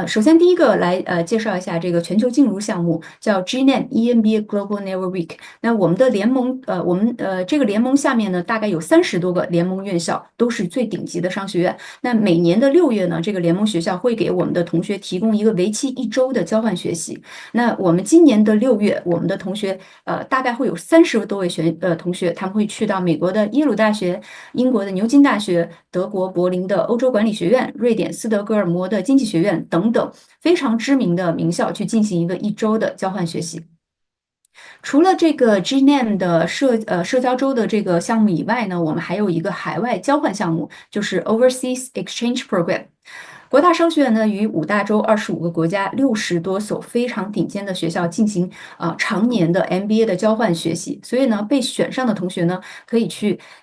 首先第一个来介绍一下这个全球进入项目，叫 GNAM EMBA Global Network Week。那我们的联盟，这个联盟下面呢，大概有30多个联盟院校，都是最顶级的商学院。那每年的6月呢，这个联盟学校会给我们的同学提供一个为期1周的交换学习。那我们今年的6月，我们的同学大概会有30多位同学，他们会去到美国的耶鲁大学、英国的牛津大学、德国柏林的欧洲管理学院、瑞典斯德哥尔摩的经济学院等等非常知名的名校去进行一个1周的交换学习。除了这个 GNAM 的社交周的这个项目以外呢，我们还有一个海外交换项目，就是 Overseas Exchange Program。国大商学院呢，与5大洲25个国家60多所非常顶尖的学校进行常年的 MBA 的交换学习，所以呢，被选上的同学呢，可以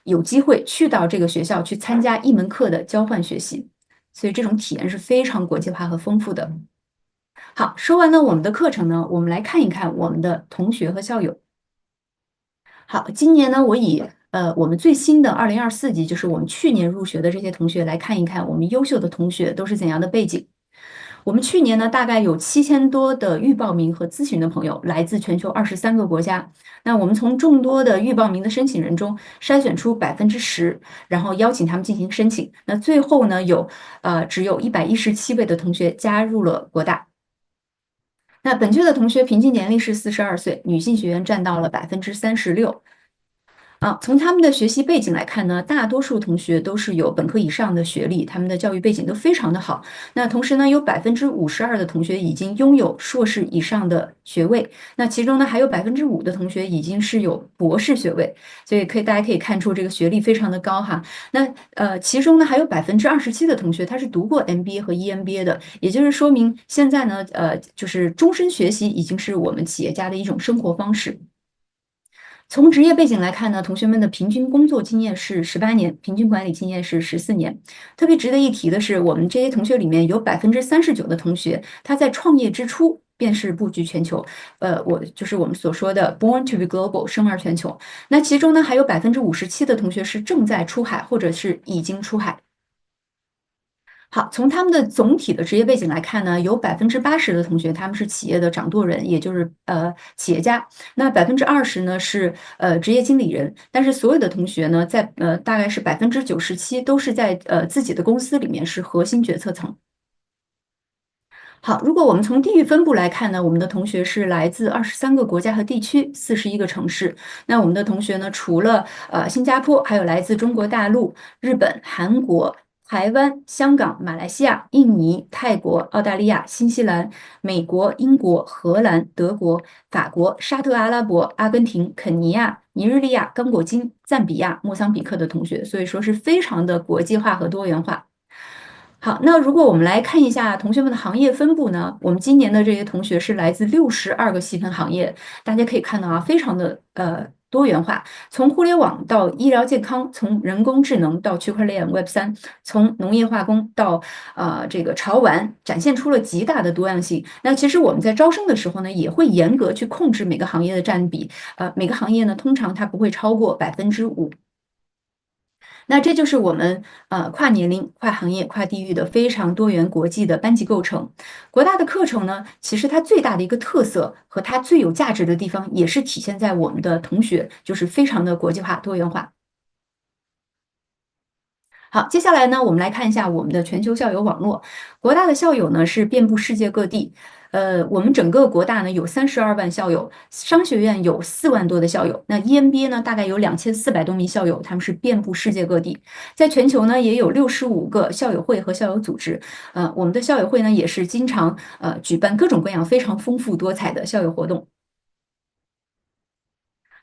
有机会去到这个学校去参加1门课的交换学习，所以这种体验是非常国际化和丰富的。好，说完了我们的课程呢，我们来看一看我们的同学和校友。好，今年呢，我以我们最新的2024级，就是我们去年入学的这些同学来看一看我们优秀的同学都是怎样的背景。我们去年呢，大概有7000多的预报名和咨询的朋友，来自全球23个国家。那我们从众多的预报名的申请人中筛选出10%，然后邀请他们进行申请。那最后呢，只有117位的同学加入了国大。那本届的同学平均年龄是42岁，女性学员占到了36%。从他们的学习背景来看呢，大多数同学都是有本科以上的学历，他们的教育背景都非常的好。那同时呢，有52%的同学已经拥有硕士以上的学位，那其中呢还有5%的同学已经是有博士学位，所以大家可以看出这个学历非常的高哈。那其中呢还有27%的同学他是读过 MBA 和 EMBA 的，也就是说明现在呢就是终身学习已经是我们企业家的一种生活方式。从职业背景来看呢，同学们的平均工作经验是18年，平均管理经验是14年。特别值得一提的是，我们这些同学里面有39%的同学，他在创业之初便是布局全球。就是我们所说的 born to be global， 生而全球。那其中呢，还有57%的同学是正在出海，或者是已经出海。好，从他们的总体的职业背景来看呢，有80%的同学他们是企业的掌舵人，也就是企业家。那20%呢是职业经理人，但是所有的同学呢，在大概是97%都是在自己的公司里面是核心决策层。好，如果我们从地域分布来看呢，我们的同学是来自23个国家和地区，41个城市。那我们的同学呢，除了新加坡，还有来自中国大陆、日本、韩国、台湾、香港、马来西亚、印尼、泰国、澳大利亚、新西兰、美国、英国、荷兰、德国、法国、沙特阿拉伯、阿根廷、肯尼亚、尼日利亚、刚果金、赞比亚、莫桑比克的同学，所以说是非常的国际化和多元化。好，那如果我们来看一下同学们的行业分布呢，我们今年的这些同学是来自62个细分行业，大家可以看到啊，非常的多元化，从互联网到医疗健康，从人工智能到区块链 Web3，从农业化工到这个潮玩，展现出了极大的多样性。那其实我们在招生的时候呢，也会严格去控制每个行业的占比，每个行业呢通常它不会超过5%。那这就是我们跨年龄、跨行业、跨地域的非常多元国际的班级构成。国大的课程呢，其实它最大的一个特色和它最有价值的地方，也是体现在我们的同学就是非常的国际化、多元化。好，接下来呢，我们来看一下我们的全球校友网络。国大的校友呢是遍布世界各地，我们整个国大呢有32万校友，商学院有4万多的校友，那 EMBA 呢大概有2400多名校友，他们是遍布世界各地，在全球呢也有65个校友会和校友组织，我们的校友会呢也是经常举办各种各样非常丰富多彩的校友活动。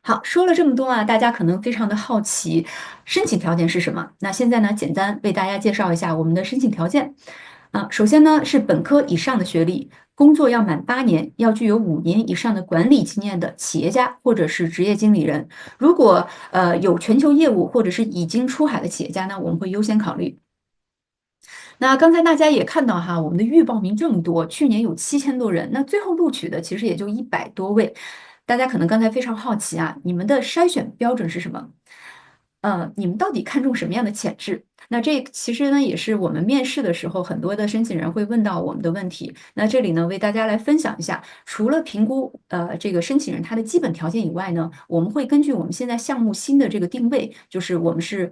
好，说了这么多啊，大家可能非常的好奇，申请条件是什么？那现在呢，简单为大家介绍一下我们的申请条件。首先呢是本科以上的学历，工作要满8年，要具有5年以上的管理经验的企业家或者是职业经理人。如果有全球业务或者是已经出海的企业家呢，我们会优先考虑。那刚才大家也看到哈，我们的预报名这么多，去年有7000多人，那最后录取的其实也就100多位。大家可能刚才非常好奇啊，你们的筛选标准是什么？你们到底看重什么样的潜质？那这其实呢，也是我们面试的时候很多的申请人会问到我们的问题。那这里呢，为大家来分享一下，除了评估这个申请人他的基本条件以外呢，我们会根据我们现在项目新的这个定位，就是我们是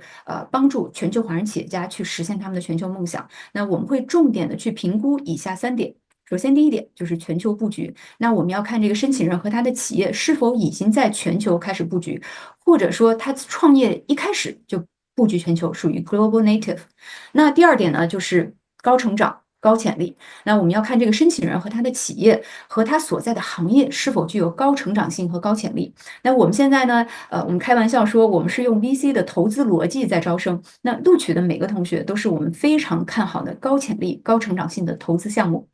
帮助全球华人企业家去实现他们的全球梦想。那我们会重点的去评估以下3点。首先，第一点就是全球布局。那我们要看这个申请人和他的企业是否已经在全球开始布局，或者说他创业一开始就布局全球，属于 global native。那第二点呢，就是高成长、高潜力。那我们要看这个申请人和他的企业和他所在的行业是否具有高成长性和高潜力。那我们现在呢，我们开玩笑说，我们是用 VC 的投资逻辑在招生。那录取的每个同学都是我们非常看好的高潜力、高成长性的投资项目。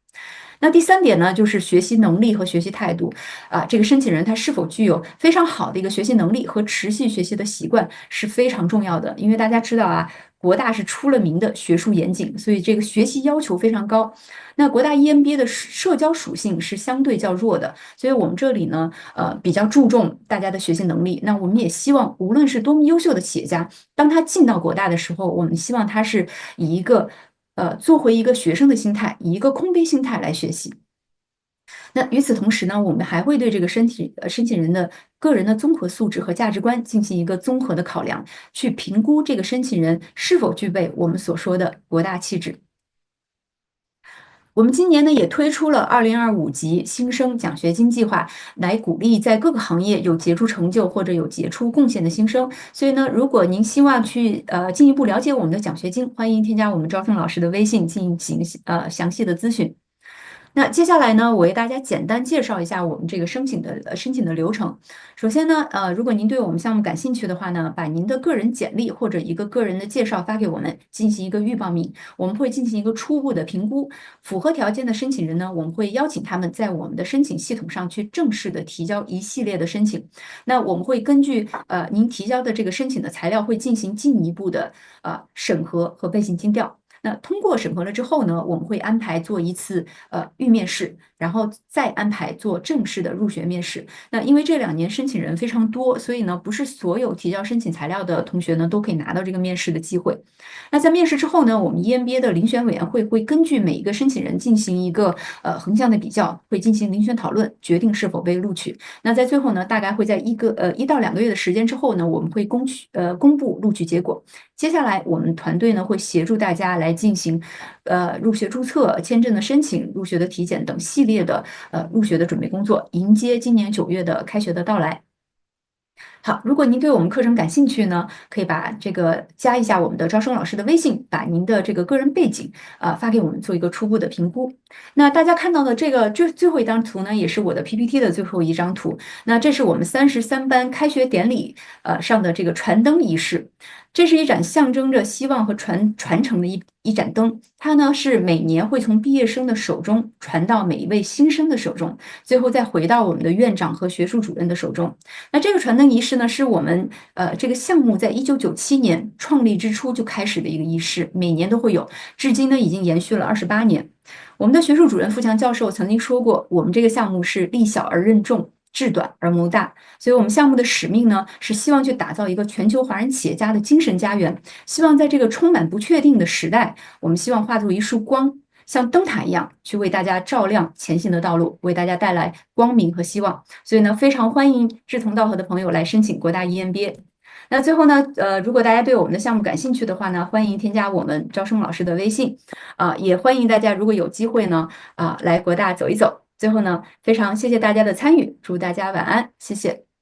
那第三点呢，就是学习能力和学习态度这个申请人他是否具有非常好的一个学习能力和持续学习的习惯是非常重要的。因为大家知道啊，国大是出了名的学术严谨，所以这个学习要求非常高。那国大 EMBA 的社交属性是相对较弱的，所以我们这里呢，比较注重大家的学习能力。那我们也希望，无论是多么优秀的企业家，当他进到国大的时候，我们希望他是以一个做回一个学生的心态，以一个空杯心态来学习。那与此同时呢，我们还会对这个申请人的个人的综合素质和价值观进行一个综合的考量，去评估这个申请人是否具备我们所说的国大气质。我们今年呢也推出了2025级新生奖学金计划，来鼓励在各个行业有杰出成就或者有杰出贡献的新生。所以呢，如果您希望去进一步了解我们的奖学金，欢迎添加我们招生老师的微信进行详细的咨询。那接下来呢，我为大家简单介绍一下我们这个申请的流程。首先呢，如果您对我们项目感兴趣的话呢，把您的个人简历或者一个个人的介绍发给我们，进行一个预报名，我们会进行一个初步的评估。符合条件的申请人呢，我们会邀请他们在我们的申请系统上去正式的提交一系列的申请。那我们会根据您提交的这个申请的材料，会进行进一步的审核和背景尽调。那通过审核了之后呢，我们会安排做一次预面试，然后再安排做正式的入学面试。那因为这2年申请人非常多，所以呢，不是所有提交申请材料的同学呢都可以拿到这个面试的机会。那在面试之后呢，我们 EMBA 的遴选委员会会根据每一个申请人进行一个横向的比较，会进行遴选讨论，决定是否被录取。那在最后呢，大概会在1到2个月的时间之后呢，我们会公布录取结果。接下来我们团队呢会协助大家来进行入学注册、签证的申请、入学的体检等系列的入学的准备工作，迎接今年9月的开学的到来。好，如果您对我们课程感兴趣呢，可以把这个加一下我们的招生老师的微信，把您的这个个人背景发给我们做一个初步的评估。那大家看到的这个最后一张图呢，也是我的 PPT 的最后一张图。那这是我们33班开学典礼上的这个传灯仪式。这是一盏象征着希望和传承的一盏灯，它呢是每年会从毕业生的手中传到每一位新生的手中，最后再回到我们的院长和学术主任的手中。那这个传灯仪式呢，是我们这个项目在1997年创立之初就开始的一个仪式，每年都会有，至今呢已经延续了28年。我们的学术主任付强教授曾经说过，我们这个项目是力小而任重，志短而谋大，所以我们项目的使命呢，是希望去打造一个全球华人企业家的精神家园，希望在这个充满不确定的时代，我们希望化作一束光，像灯塔一样去为大家照亮前行的道路，为大家带来光明和希望。所以呢，非常欢迎志同道合的朋友来申请国大 EMBA。那最后呢，如果大家对我们的项目感兴趣的话呢，欢迎添加我们招生老师的微信，也欢迎大家如果有机会呢，来国大走一走。最后呢，非常谢谢大家的参与，祝大家晚安，谢谢。